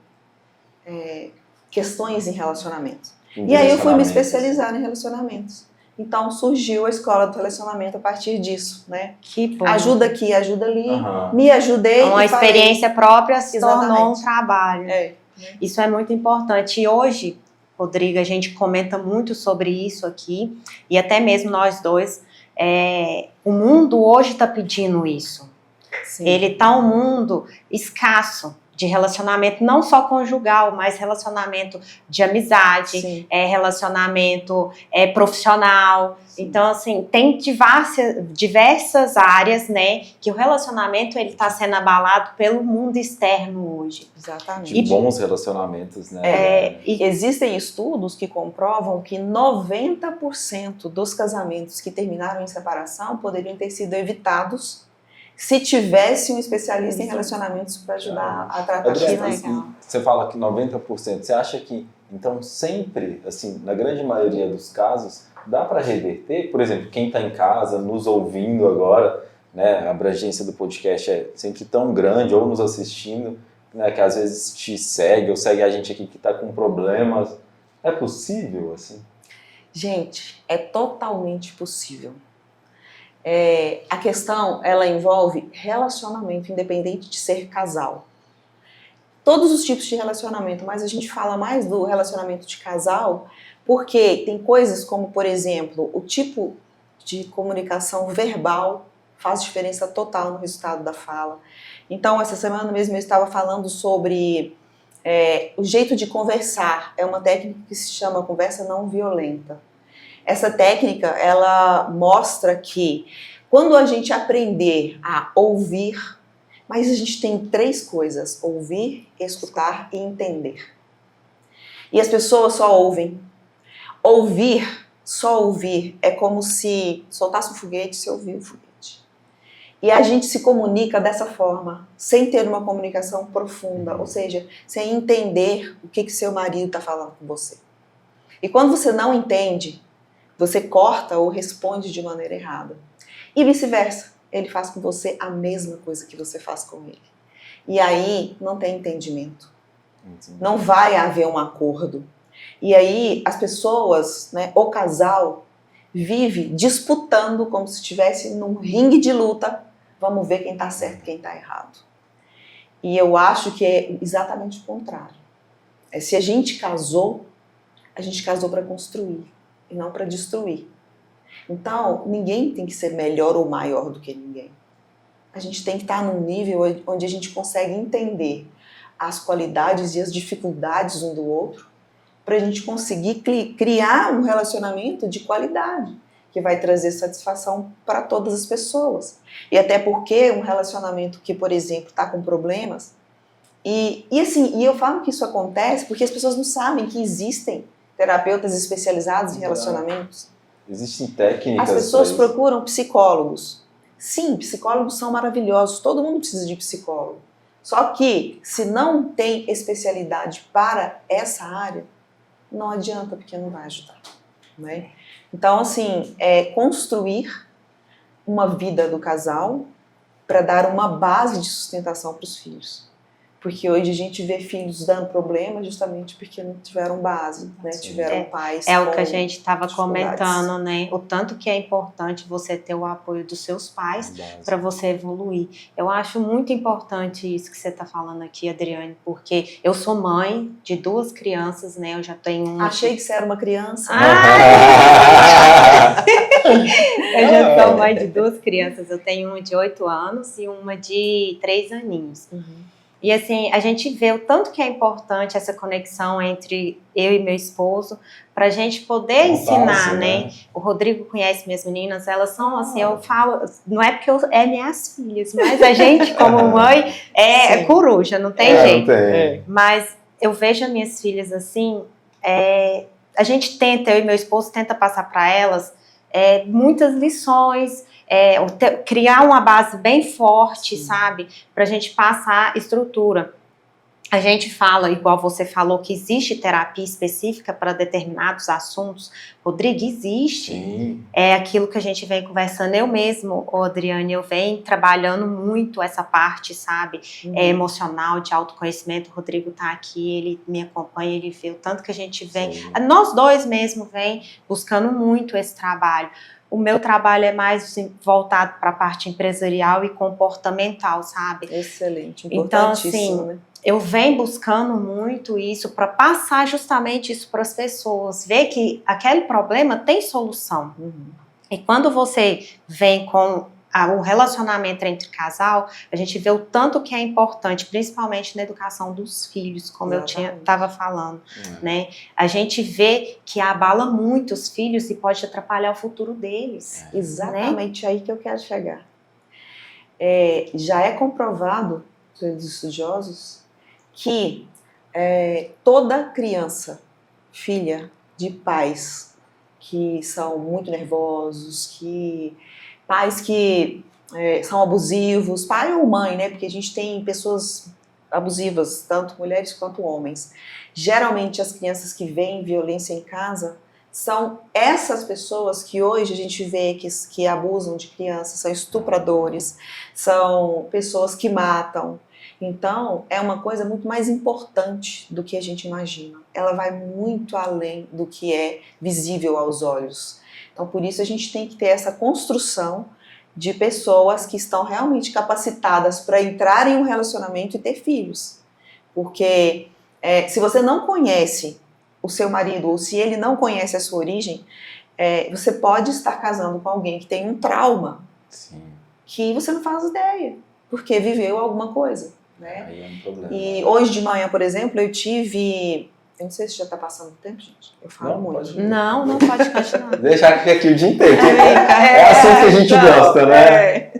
S3: questões em relacionamento. E aí eu fui me especializar em relacionamentos. Então surgiu a escola do relacionamento a partir disso, né?
S1: Que bom.
S3: Ajuda aqui, ajuda ali, me ajudei.
S1: Uma experiência própria se
S3: Exatamente.
S1: tornou um trabalho. Isso é muito importante. E hoje, Rodrigo, a gente comenta muito sobre isso aqui, e até mesmo nós dois, o mundo hoje está pedindo isso. Sim. Ele está um mundo escasso de relacionamento não só conjugal, mas relacionamento de amizade, relacionamento profissional. Sim. Então, assim, tem diversas áreas, né, que o relacionamento ele está sendo abalado pelo mundo externo hoje.
S3: Exatamente.
S2: De bons relacionamentos, né?
S3: E existem estudos que comprovam que 90% dos casamentos que terminaram em separação poderiam ter sido evitados se tivesse um especialista em relacionamentos para ajudar a tratar
S2: isso. Você fala que 90%, você acha que, então, sempre, assim, na grande maioria dos casos, dá para reverter? Por exemplo, quem está em casa, nos ouvindo agora, né, a abrangência do podcast é sempre tão grande, ou nos assistindo, né, que às vezes te segue, ou segue a gente aqui que está com problemas. É possível, assim?
S3: Gente, é totalmente possível. A questão, ela envolve relacionamento, independente de ser casal. Todos os tipos de relacionamento, mas a gente fala mais do relacionamento de casal, porque tem coisas como, por exemplo, o tipo de comunicação verbal faz diferença total no resultado da fala. Então, essa semana mesmo eu estava falando sobre o jeito de conversar. É uma técnica que se chama conversa não violenta. Essa técnica, ela mostra que quando a gente aprender a ouvir, mas a gente tem 3 coisas: ouvir, escutar e entender. E as pessoas só ouvem. Só ouvir, é como se soltasse um foguete, você ouviu o foguete. E a gente se comunica dessa forma, sem ter uma comunicação profunda, ou seja, sem entender o que seu marido está falando com você. E quando você não entende, você corta ou responde de maneira errada. E vice-versa. Ele faz com você a mesma coisa que você faz com ele. E aí não tem entendimento. Não vai haver um acordo. E aí as pessoas, né, o casal, vive disputando como se estivesse num ringue de luta. Vamos ver quem está certo e quem está errado. E eu acho que é exatamente o contrário. Se a gente casou para construir e não para destruir. Então, ninguém tem que ser melhor ou maior do que ninguém. A gente tem que estar num nível onde a gente consegue entender as qualidades e as dificuldades um do outro, para a gente conseguir criar um relacionamento de qualidade, que vai trazer satisfação para todas as pessoas. E até porque um relacionamento que, por exemplo, está com problemas, e eu falo que isso acontece porque as pessoas não sabem que existem terapeutas especializados em relacionamentos.
S2: Existem técnicas.
S3: As pessoas procuram psicólogos. Sim, psicólogos são maravilhosos, todo mundo precisa de psicólogo. Só que, se não tem especialidade para essa área, não adianta, porque não vai ajudar. Né? Então, assim, construir uma vida do casal para dar uma base de sustentação para os filhos. Porque hoje a gente vê filhos dando problema justamente porque não tiveram base, né? Tiveram pais.
S1: É o que a gente estava comentando, né? O tanto que é importante você ter o apoio dos seus pais para você evoluir. Eu acho muito importante isso que você está falando aqui, Adriane, porque eu sou mãe de 2 crianças, né? Eu já tenho
S3: Achei que você era uma criança.
S1: Eu já sou mãe de 2 crianças. Eu tenho uma de 8 anos e uma de 3 aninhos. E assim, a gente vê o tanto que é importante essa conexão entre eu e meu esposo, para a gente poder ensinar, né? O Rodrigo conhece minhas meninas, elas são assim, eu falo, não é porque é minhas filhas, mas a gente como mãe é coruja, não tem jeito. Mas eu vejo as minhas filhas assim, a gente tenta, eu e meu esposo tenta passar para elas muitas lições, criar uma base bem forte, sabe? Pra gente passar estrutura. A gente fala, igual você falou, que existe terapia específica para determinados assuntos. Rodrigo, existe.
S2: Sim.
S1: É aquilo que a gente vem conversando. Eu mesmo, Adriane, eu venho trabalhando muito essa parte, sabe? Emocional, de autoconhecimento. O Rodrigo tá aqui, ele me acompanha, ele vê o tanto que a gente vem. Sim. Nós dois mesmo vem buscando muito esse trabalho. O meu trabalho é mais voltado para a parte empresarial e comportamental, sabe?
S3: Excelente, importantíssimo,
S1: então, assim,
S3: né?
S1: Eu venho buscando muito isso para passar justamente isso para as pessoas, ver que aquele problema tem solução. E quando você vem com o relacionamento entre casal, a gente vê o tanto que é importante, principalmente na educação dos filhos, como eu estava falando, né? A gente vê que abala muito os filhos e pode atrapalhar o futuro deles.
S3: Exatamente aí que eu quero chegar. Já é comprovado pelos estudiosos que toda criança, filha de pais que são muito nervosos, pais que são abusivos, pai ou mãe, né? Porque a gente tem pessoas abusivas, tanto mulheres quanto homens. Geralmente as crianças que veem violência em casa são essas pessoas que hoje a gente vê que abusam de crianças, são estupradores, são pessoas que matam. Então, é uma coisa muito mais importante do que a gente imagina. Ela vai muito além do que é visível aos olhos. Então, por isso a gente tem que ter essa construção de pessoas que estão realmente capacitadas para entrar em um relacionamento e ter filhos. Porque se você não conhece o seu marido, ou se ele não conhece a sua origem, você pode estar casando com alguém que tem um trauma. Sim. Que você não faz ideia, porque viveu alguma coisa. Né?
S2: Aí é um problema.
S3: E hoje de manhã, por exemplo, eu tive... Eu não sei se já está passando o tempo, gente. Eu falo muito.
S1: Não pode continuar.
S2: Deixar aqui o dia inteiro. É assim que a gente gosta, né?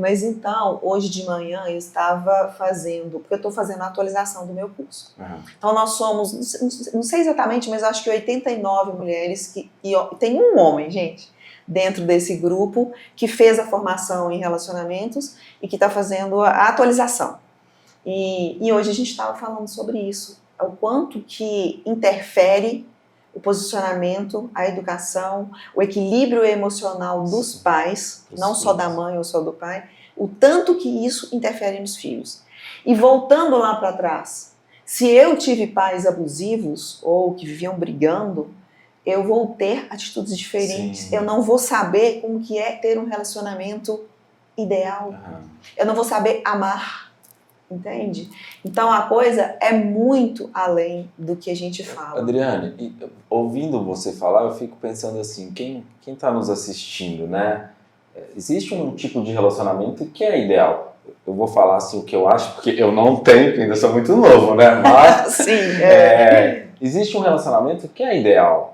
S3: Mas então, hoje de manhã eu estava fazendo... Porque eu estou fazendo a atualização do meu curso. Então nós somos, não sei exatamente, mas acho que 89 mulheres e tem um homem, gente, dentro desse grupo que fez a formação em relacionamentos e que está fazendo a atualização. E hoje a gente estava falando sobre isso, o quanto que interfere o posicionamento, a educação, o equilíbrio emocional dos pais, não só da mãe ou só do pai, o tanto que isso interfere nos filhos. E voltando lá para trás, se eu tive pais abusivos ou que viviam brigando, eu vou ter atitudes diferentes. Sim. Eu não vou saber como que é ter um relacionamento ideal. Eu não vou saber amar, entende? Então a coisa é muito além do que a gente fala.
S2: Adriane, ouvindo você falar, eu fico pensando assim, quem está nos assistindo, né? Existe um tipo de relacionamento que é ideal. Eu vou falar assim o que eu acho, porque eu não tenho, porque ainda sou muito novo, né? Mas
S3: sim,
S2: existe um relacionamento que é ideal.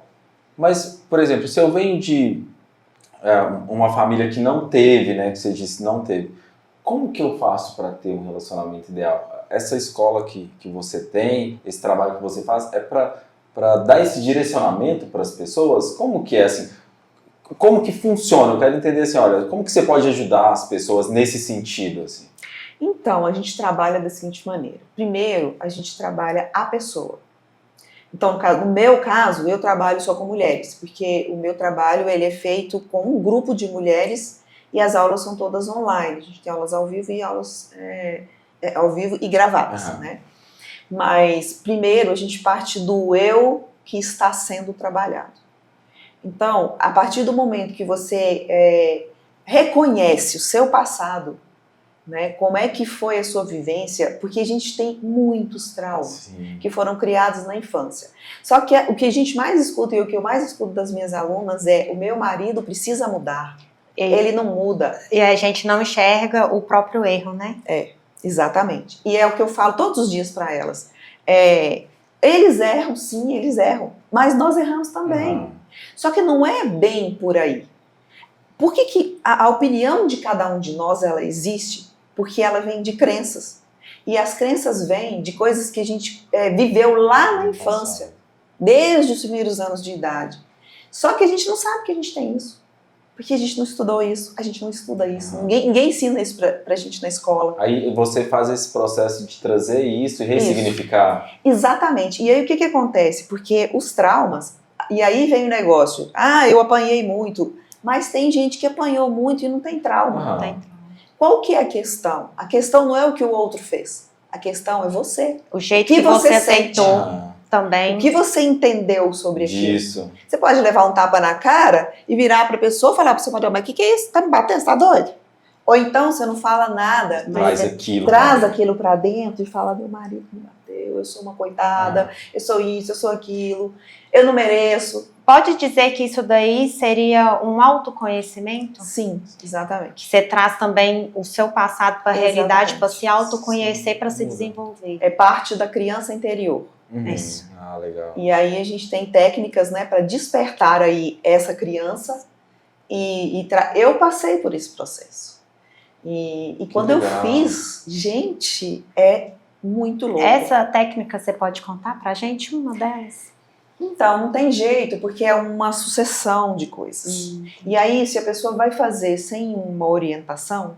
S2: Mas, por exemplo, se eu venho de uma família que não teve, né, que você disse não teve, como que eu faço para ter um relacionamento ideal? Essa escola que você tem, esse trabalho que você faz, é para dar esse direcionamento para as pessoas? Como que é assim? Como que funciona? Eu quero entender assim, olha, como que você pode ajudar as pessoas nesse sentido? Assim?
S3: Então, a gente trabalha da seguinte maneira. Primeiro, a gente trabalha a pessoa. Então, no meu caso, eu trabalho só com mulheres, porque o meu trabalho ele é feito com um grupo de mulheres e as aulas são todas online. A gente tem aulas ao vivo e aulas ao vivo e gravadas, né? Mas, primeiro, a gente parte do eu que está sendo trabalhado. Então, a partir do momento que você reconhece o seu passado, né, como é que foi a sua vivência, porque a gente tem muitos traumas que foram criados na infância. Só que o que a gente mais escuta e o que eu mais escuto das minhas alunas é: o meu marido precisa mudar, ele não muda.
S1: E a gente não enxerga o próprio erro, né?
S3: Exatamente. E é o que eu falo todos os dias para elas. Eles erram, sim, eles erram, mas nós erramos também. Só que não é bem por aí. Por que a opinião de cada um de nós ela existe? Porque ela vem de crenças. E as crenças vêm de coisas que a gente viveu lá na infância, desde os primeiros anos de idade. Só que a gente não sabe que a gente tem isso. Porque a gente não estudou isso, a gente não estuda isso. Ninguém ensina isso pra gente na escola.
S2: Aí você faz esse processo de trazer isso e ressignificar.
S3: Isso. Exatamente. E aí o que acontece? Porque os traumas, e aí vem o negócio, eu apanhei muito, mas tem gente que apanhou muito e não tem trauma. Não tem trauma. Qual que é a questão? A questão não é o que o outro fez. A questão é você.
S1: O jeito que você aceitou também.
S3: O que você entendeu sobre aquilo.
S2: Isso.
S3: Você pode levar um tapa na cara e virar para a pessoa e falar para o seu marido: mas o que é isso? Tá me batendo? Você tá doido? Ou então você não fala nada,
S2: Traz
S3: mas
S2: aquilo.
S3: traz aquilo pra dentro e fala, meu marido me bateu, eu sou uma coitada, eu sou isso, eu sou aquilo, eu não mereço.
S1: Pode dizer que isso daí seria um autoconhecimento?
S3: Sim, exatamente.
S1: Que você traz também o seu passado para a realidade, para se autoconhecer, para se
S2: Muda.
S1: desenvolver.
S3: É parte da criança interior.
S1: Isso.
S2: Ah, legal.
S3: E aí a gente tem técnicas, né, para despertar aí essa criança eu passei por esse processo. E quando eu
S2: legal.
S3: fiz, gente, é muito louco.
S1: Essa técnica você pode contar pra gente, uma delas?
S3: Então, não tem jeito, porque é uma sucessão de coisas. E aí, se a pessoa vai fazer sem uma orientação,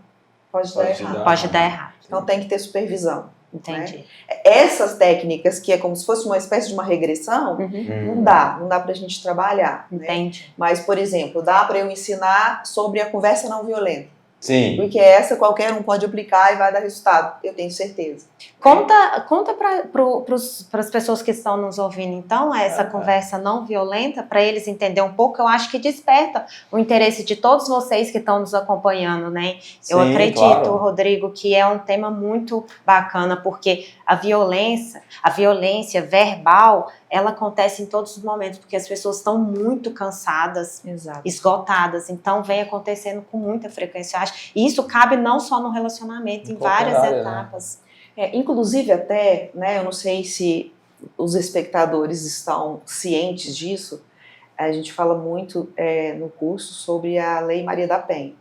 S3: pode dar errado.
S1: Pode dar errado.
S3: Então tem que ter supervisão.
S1: Entendi.
S3: Essas técnicas, que é como se fosse uma espécie de uma regressão, não dá pra gente trabalhar. Né?
S1: Entendi.
S3: Mas, por exemplo, dá para eu ensinar sobre a conversa não violenta.
S2: Sim.
S3: Porque essa qualquer um pode aplicar e vai dar resultado, eu tenho certeza.
S1: Conta para as pessoas que estão nos ouvindo, então, essa conversa não violenta, para eles entenderem um pouco. Eu acho que desperta o interesse de todos vocês que estão nos acompanhando, né?
S2: Sim,
S1: Eu acredito,
S2: claro.
S1: Rodrigo, que é um tema muito bacana, porque a violência verbal, ela acontece em todos os momentos, porque as pessoas estão muito cansadas,
S3: Exato.
S1: esgotadas, então vem acontecendo com muita frequência. Eu acho. E isso cabe não só no relacionamento, em várias
S2: área,
S1: etapas.
S2: né?
S3: Inclusive até, né, eu não sei se os espectadores estão cientes disso, a gente fala muito no curso sobre a Lei Maria da Penha.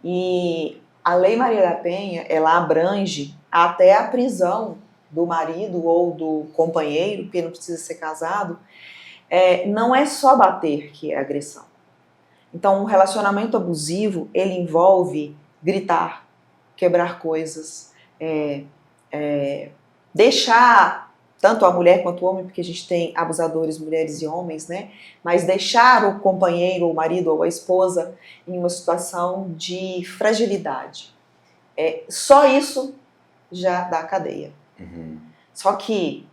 S3: E a Lei Maria da Penha, ela abrange até a prisão do marido ou do companheiro, porque não precisa ser casado. Não é só bater que é agressão. Então, um relacionamento abusivo, ele envolve gritar, quebrar coisas, deixar tanto a mulher quanto o homem, porque a gente tem abusadores, mulheres e homens, né? Mas deixar o companheiro, o marido ou a esposa em uma situação de fragilidade. Só isso já dá cadeia. Só que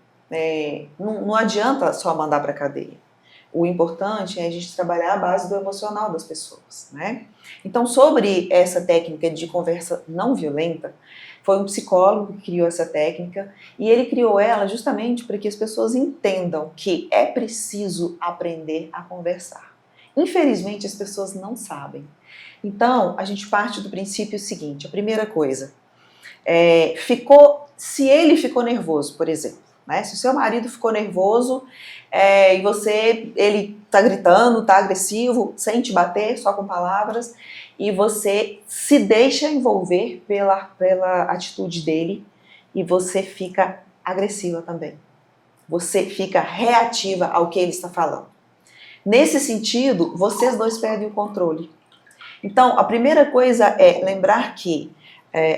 S3: não adianta só mandar para cadeia. O importante é a gente trabalhar a base do emocional das pessoas, né? Então, sobre essa técnica de conversa não violenta, foi um psicólogo que criou essa técnica e ele criou ela justamente para que as pessoas entendam que é preciso aprender a conversar. Infelizmente, as pessoas não sabem. Então, a gente parte do princípio seguinte, a primeira coisa, se ele ficou nervoso, por exemplo, né? Se o seu marido ficou nervoso e ele tá gritando, tá agressivo, sem te bater, só com palavras, e você se deixa envolver pela atitude dele e você fica agressiva também. Você fica reativa ao que ele está falando. Nesse sentido, vocês dois perdem o controle. Então, a primeira coisa é lembrar que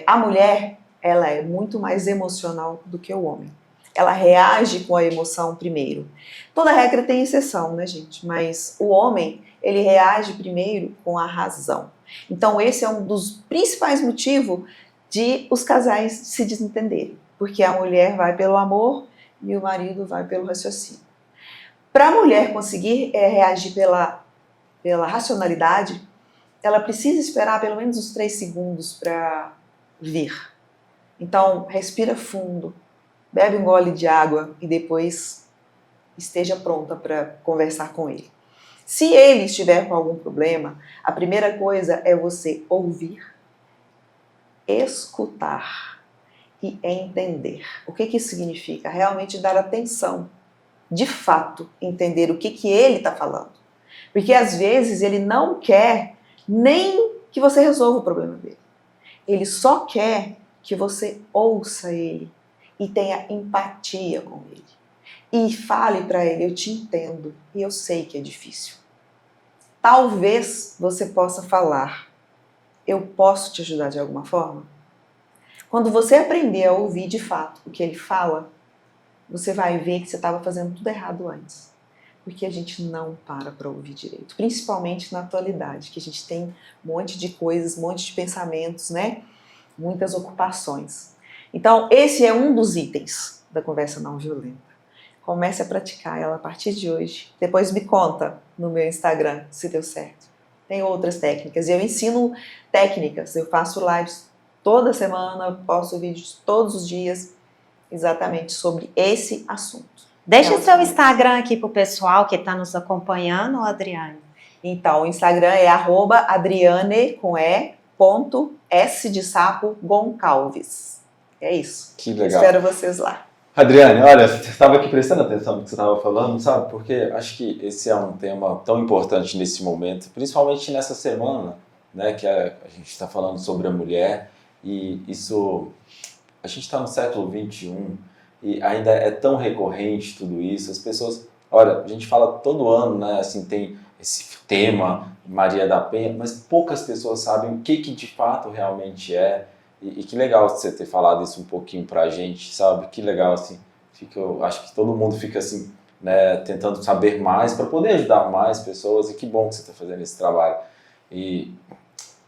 S3: a mulher, ela é muito mais emocional do que o homem. Ela reage com a emoção primeiro. Toda regra tem exceção, né, gente? Mas o homem, ele reage primeiro com a razão. Então, esse é um dos principais motivos de os casais se desentenderem. Porque a mulher vai pelo amor e o marido vai pelo raciocínio. Para a mulher conseguir reagir pela racionalidade, ela precisa esperar pelo menos uns 3 segundos para vir. Então, respira fundo. Bebe um gole de água e depois esteja pronta para conversar com ele. Se ele estiver com algum problema, a primeira coisa é você ouvir, escutar e entender. O que isso significa? Realmente dar atenção, de fato, entender o que ele está falando. Porque às vezes ele não quer nem que você resolva o problema dele. Ele só quer que você ouça ele e tenha empatia com ele. E fale para ele, eu te entendo e eu sei que é difícil. Talvez você possa falar, eu posso te ajudar de alguma forma? Quando você aprender a ouvir de fato o que ele fala, você vai ver que você estava fazendo tudo errado antes. Porque a gente não para ouvir direito. Principalmente na atualidade, que a gente tem um monte de coisas, um monte de pensamentos, né? Muitas ocupações. Então, esse é um dos itens da conversa não violenta. Comece a praticar ela a partir de hoje. Depois me conta no meu Instagram se deu certo. Tem outras técnicas. E eu ensino técnicas. Eu faço lives toda semana, posto vídeos todos os dias, exatamente sobre esse assunto.
S1: Deixa o seu Instagram aqui pro pessoal que está nos acompanhando, Adriane.
S3: Então, o Instagram é @adriane.s de sapo Goncalves. É isso.
S2: Que legal.
S3: Espero vocês lá.
S2: Adriane, olha, você estava aqui prestando atenção no que você estava falando, sabe? Porque acho que esse é um tema tão importante nesse momento, principalmente nessa semana, né? Que a gente está falando sobre a mulher e isso... A gente está no século XXI e ainda é tão recorrente tudo isso. As pessoas... Olha, a gente fala todo ano, né? Assim, tem esse tema, Maria da Penha, mas poucas pessoas sabem o que de fato realmente é. E que legal você ter falado isso um pouquinho pra gente, sabe? Que legal, assim. Eu acho que todo mundo fica assim, né, tentando saber mais para poder ajudar mais pessoas. E que bom que você está fazendo esse trabalho. E,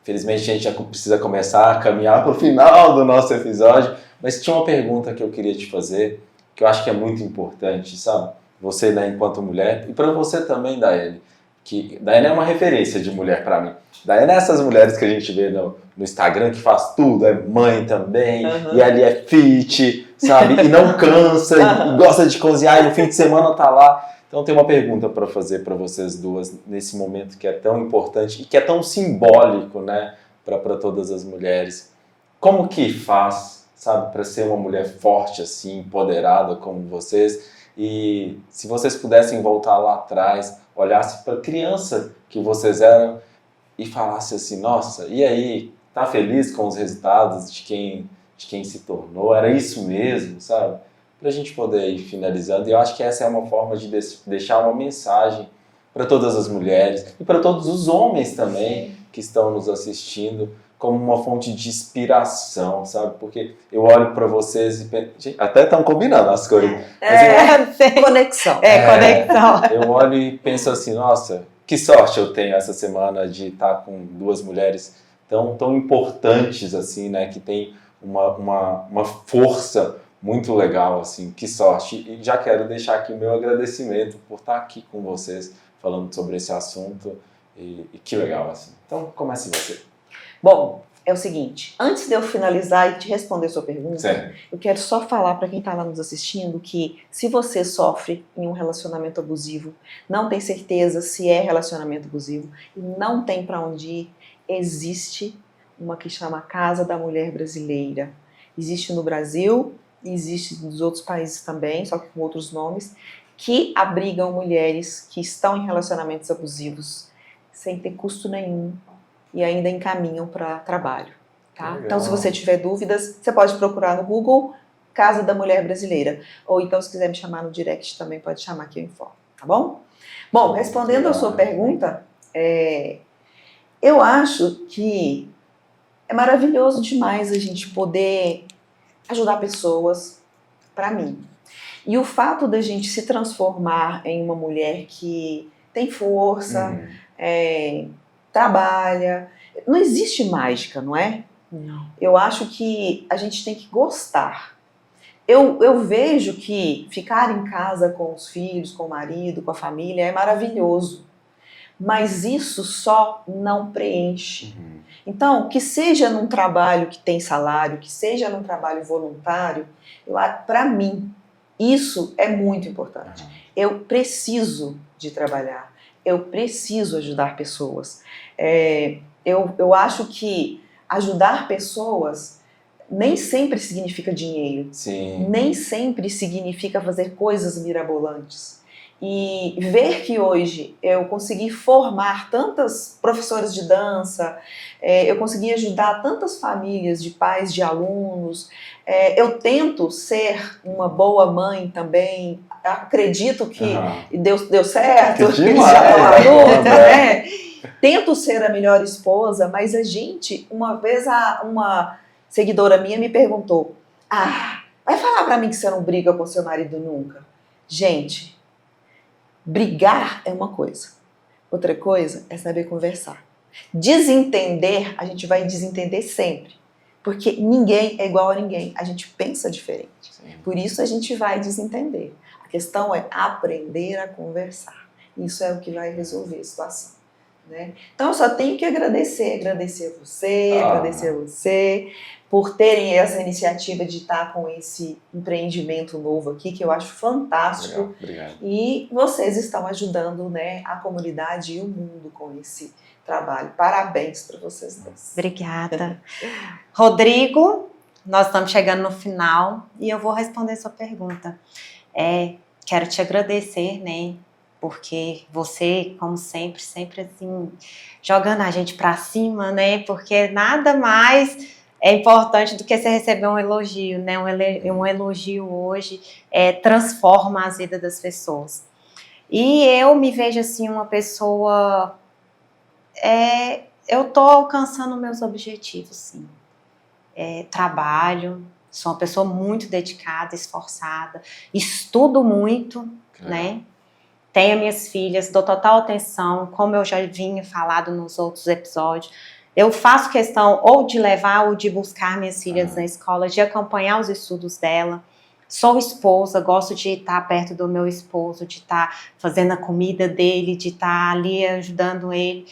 S2: felizmente, a gente já precisa começar a caminhar para o final do nosso episódio. Mas tinha uma pergunta que eu queria te fazer, que eu acho que é muito importante, sabe? Você, né, enquanto mulher, e para você também, Daiane. Que Daiane é uma referência de mulher para mim. Daiane é essas mulheres que a gente vê no Instagram, que faz tudo, é mãe também, e ali é fit, sabe? E não cansa, e gosta de cozinhar, e no fim de semana tá lá. Então tem uma pergunta para fazer para vocês duas, nesse momento que é tão importante e que é tão simbólico, né, para todas as mulheres. Como que faz, sabe, para ser uma mulher forte assim, empoderada como vocês? E se vocês pudessem voltar lá atrás, olhasse para a criança que vocês eram e falasse assim, nossa, e aí, tá feliz com os resultados de quem se tornou? Era isso mesmo, sabe? Para a gente poder ir finalizando. E eu acho que essa é uma forma de deixar uma mensagem para todas as mulheres e para todos os homens também que estão nos assistindo, como uma fonte de inspiração, sabe? Porque eu olho para vocês e penso... Gente, até estão combinando as coisas.
S3: Conexão.
S1: Conexão.
S2: Eu olho e penso assim, nossa, que sorte eu tenho essa semana de estar com duas mulheres tão importantes, assim, né? Que tem uma força muito legal, assim. Que sorte. E já quero deixar aqui o meu agradecimento por estar aqui com vocês, falando sobre esse assunto. E que legal, assim. Então, comece você.
S3: Bom, é o seguinte, antes de eu finalizar e te responder sua pergunta,
S2: Certo.
S3: eu quero só falar para quem está lá nos assistindo que se você sofre em um relacionamento abusivo, não tem certeza se é relacionamento abusivo e não tem para onde ir, existe uma que chama Casa da Mulher Brasileira. Existe no Brasil, existe nos outros países também, só que com outros nomes, que abrigam mulheres que estão em relacionamentos abusivos sem ter custo nenhum e ainda encaminham para trabalho. Tá? Então, se você tiver dúvidas, você pode procurar no Google Casa da Mulher Brasileira. Ou então, se quiser me chamar no direct, também pode chamar que eu informo. Tá bom? Bom, respondendo a sua pergunta, eu acho que é maravilhoso demais a gente poder ajudar pessoas, para mim. E o fato da gente se transformar em uma mulher que tem força, trabalha. Não existe mágica, não é?
S1: Não.
S3: Eu acho que a gente tem que gostar. Eu vejo que ficar em casa com os filhos, com o marido, com a família é maravilhoso. Mas isso só não preenche. Então, que seja num trabalho que tem salário, que seja num trabalho voluntário, para mim, isso é muito importante. Eu preciso de trabalhar. Eu preciso ajudar pessoas. Eu acho que ajudar pessoas nem sempre significa dinheiro.
S2: Sim.
S3: Nem sempre significa fazer coisas mirabolantes. E ver que hoje eu consegui formar tantas professoras de dança, eu consegui ajudar tantas famílias de pais de alunos, eu tento ser uma boa mãe também, acredito que deu certo,
S2: que
S3: eles já estão adultos, né? Tento ser a melhor esposa, mas a gente, uma vez uma seguidora minha me perguntou, vai falar pra mim que você não briga com seu marido nunca? Gente, brigar é uma coisa, outra coisa é saber conversar. Desentender, a gente vai desentender sempre, porque ninguém é igual a ninguém, a gente pensa diferente. Sim. Por isso a gente vai desentender. A questão é aprender a conversar. Isso é o que vai resolver a situação. né? Então eu só tenho que agradecer você por terem essa iniciativa de estar com esse empreendimento novo aqui, que eu acho fantástico.
S2: Legal, obrigado.
S3: E vocês estão ajudando, né, a comunidade e o mundo com esse trabalho. Parabéns para vocês dois.
S1: Obrigada. Rodrigo, nós estamos chegando no final e eu vou responder sua pergunta. Quero te agradecer, né? Porque você, como sempre assim, jogando a gente para cima, né? Porque nada mais é importante do que você receber um elogio, né? Um elogio hoje transforma a vida das pessoas. E eu me vejo assim, uma pessoa... eu tô alcançando meus objetivos, sim. Trabalho, sou uma pessoa muito dedicada, esforçada, estudo muito, né? Tenho minhas filhas, dou total atenção, como eu já vinha falado nos outros episódios. Eu faço questão ou de levar ou de buscar minhas filhas na escola, de acompanhar os estudos dela. Sou esposa, gosto de estar perto do meu esposo, de estar fazendo a comida dele, de estar ali ajudando ele.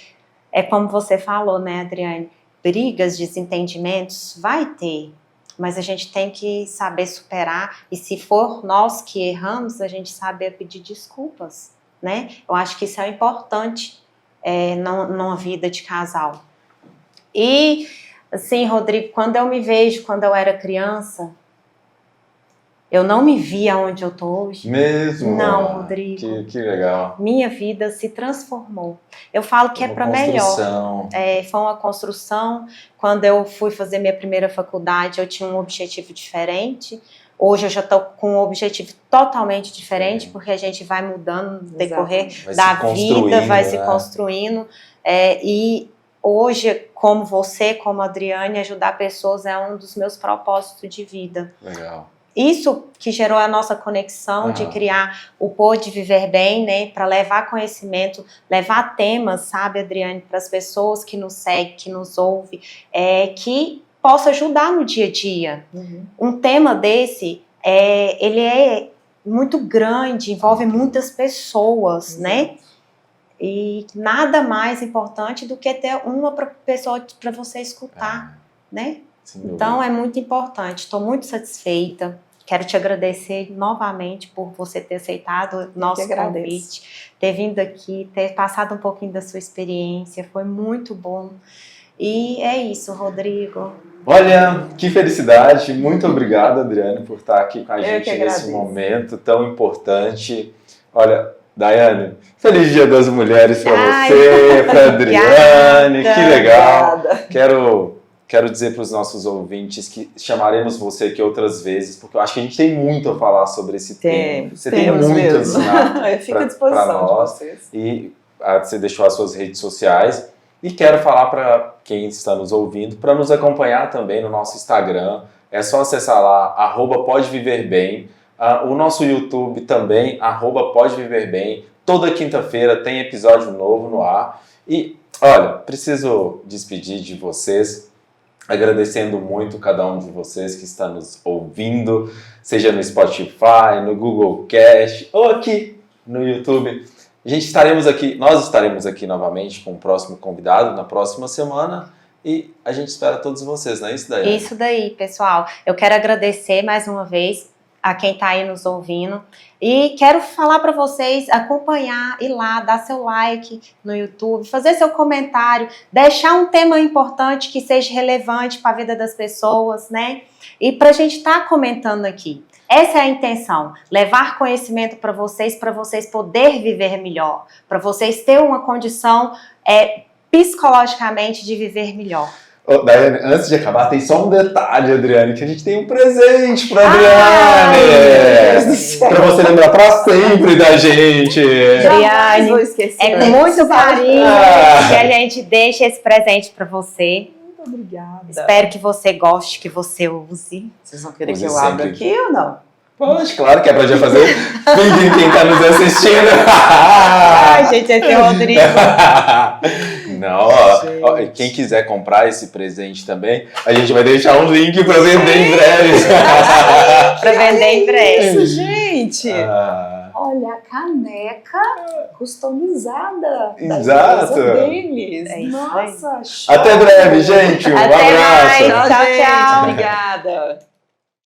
S1: É como você falou, né, Adriane? Brigas, desentendimentos, vai ter. Mas a gente tem que saber superar. E se for nós que erramos, a gente saber pedir desculpas, né? Eu acho que isso é importante numa vida de casal. E, assim, Rodrigo, quando eu me vejo, quando eu era criança, eu não me via onde eu tô hoje.
S2: Mesmo?
S1: Não, Rodrigo.
S2: Que legal.
S1: Minha vida se transformou. Eu falo que é para melhor. Foi uma construção. Quando eu fui fazer minha primeira faculdade, eu tinha um objetivo diferente. Hoje eu já estou com um objetivo totalmente diferente, porque a gente vai mudando no decorrer da vida, vai se construindo. E hoje, como você, como a Adriane, ajudar pessoas é um dos meus propósitos de vida.
S2: Legal.
S1: Isso que gerou a nossa conexão de criar o Pode Viver Bem, né, para levar conhecimento, levar temas, sabe, Adriane, para as pessoas que nos seguem, que nos ouvem, que possa ajudar no dia a dia. Um tema desse, ele é muito grande, envolve muitas pessoas, né? E nada mais importante do que ter uma pessoa para você escutar, né? Então é muito importante, estou muito satisfeita. Quero te agradecer novamente por você ter aceitado o nosso convite, ter vindo aqui, ter passado um pouquinho da sua experiência, foi muito bom. E é isso, Rodrigo.
S2: Olha, que felicidade, muito obrigado, Adriane, por estar aqui com a gente nesse momento tão importante. Olha, Daiane, feliz Dia das Mulheres para você, para Adriane, que legal. Quero dizer para os nossos ouvintes que chamaremos você aqui outras vezes, porque eu acho que a gente tem muito a falar sobre esse tema. Você tem muito a ensinar para nós. E você deixou as suas redes sociais. E quero falar para quem está nos ouvindo, para nos acompanhar também no nosso Instagram. É só acessar lá, @podeviverbem. O nosso YouTube também, @podeviverbem. Toda quinta-feira tem episódio novo no ar. E, olha, preciso despedir de vocês, agradecendo muito cada um de vocês que está nos ouvindo, seja no Spotify, no Google Cast ou aqui no YouTube. Nós estaremos aqui novamente com o próximo convidado na próxima semana e a gente espera todos vocês, não é isso, Daiane?
S1: Isso daí, pessoal. Eu quero agradecer mais uma vez a quem está aí nos ouvindo e quero falar para vocês acompanhar, ir lá, dar seu like no YouTube, fazer seu comentário, deixar um tema importante que seja relevante para a vida das pessoas, né? E para a gente estar comentando aqui. Essa é a intenção, levar conhecimento para vocês poderem viver melhor, para vocês terem uma condição psicologicamente de viver melhor.
S2: Daiane, antes de acabar, tem só um detalhe, Adriane, que a gente tem um presente para Adriane, para você lembrar para sempre da gente.
S1: Adriane, é com muito carinho que a gente deixa esse presente para você.
S3: Obrigada.
S1: Espero que você goste, que você use.
S3: Vocês vão querer que eu abra aqui ou não?
S2: Pode, claro que é pra já fazer. Quem tá nos assistindo.
S1: Ai, gente, esse é o Rodrigo.
S2: Não, ó, quem quiser comprar esse presente também, a gente vai deixar um link pra vender em breve.
S1: Pra vender em breve.
S3: Isso, gente. Olha, a caneca customizada da
S2: Exato.
S3: empresa deles.
S1: É isso
S3: Nossa, show.
S2: Até breve, gente. Um
S1: Até
S2: abraço.
S1: mais. Tchau,
S3: gente.
S1: tchau.
S3: Obrigada.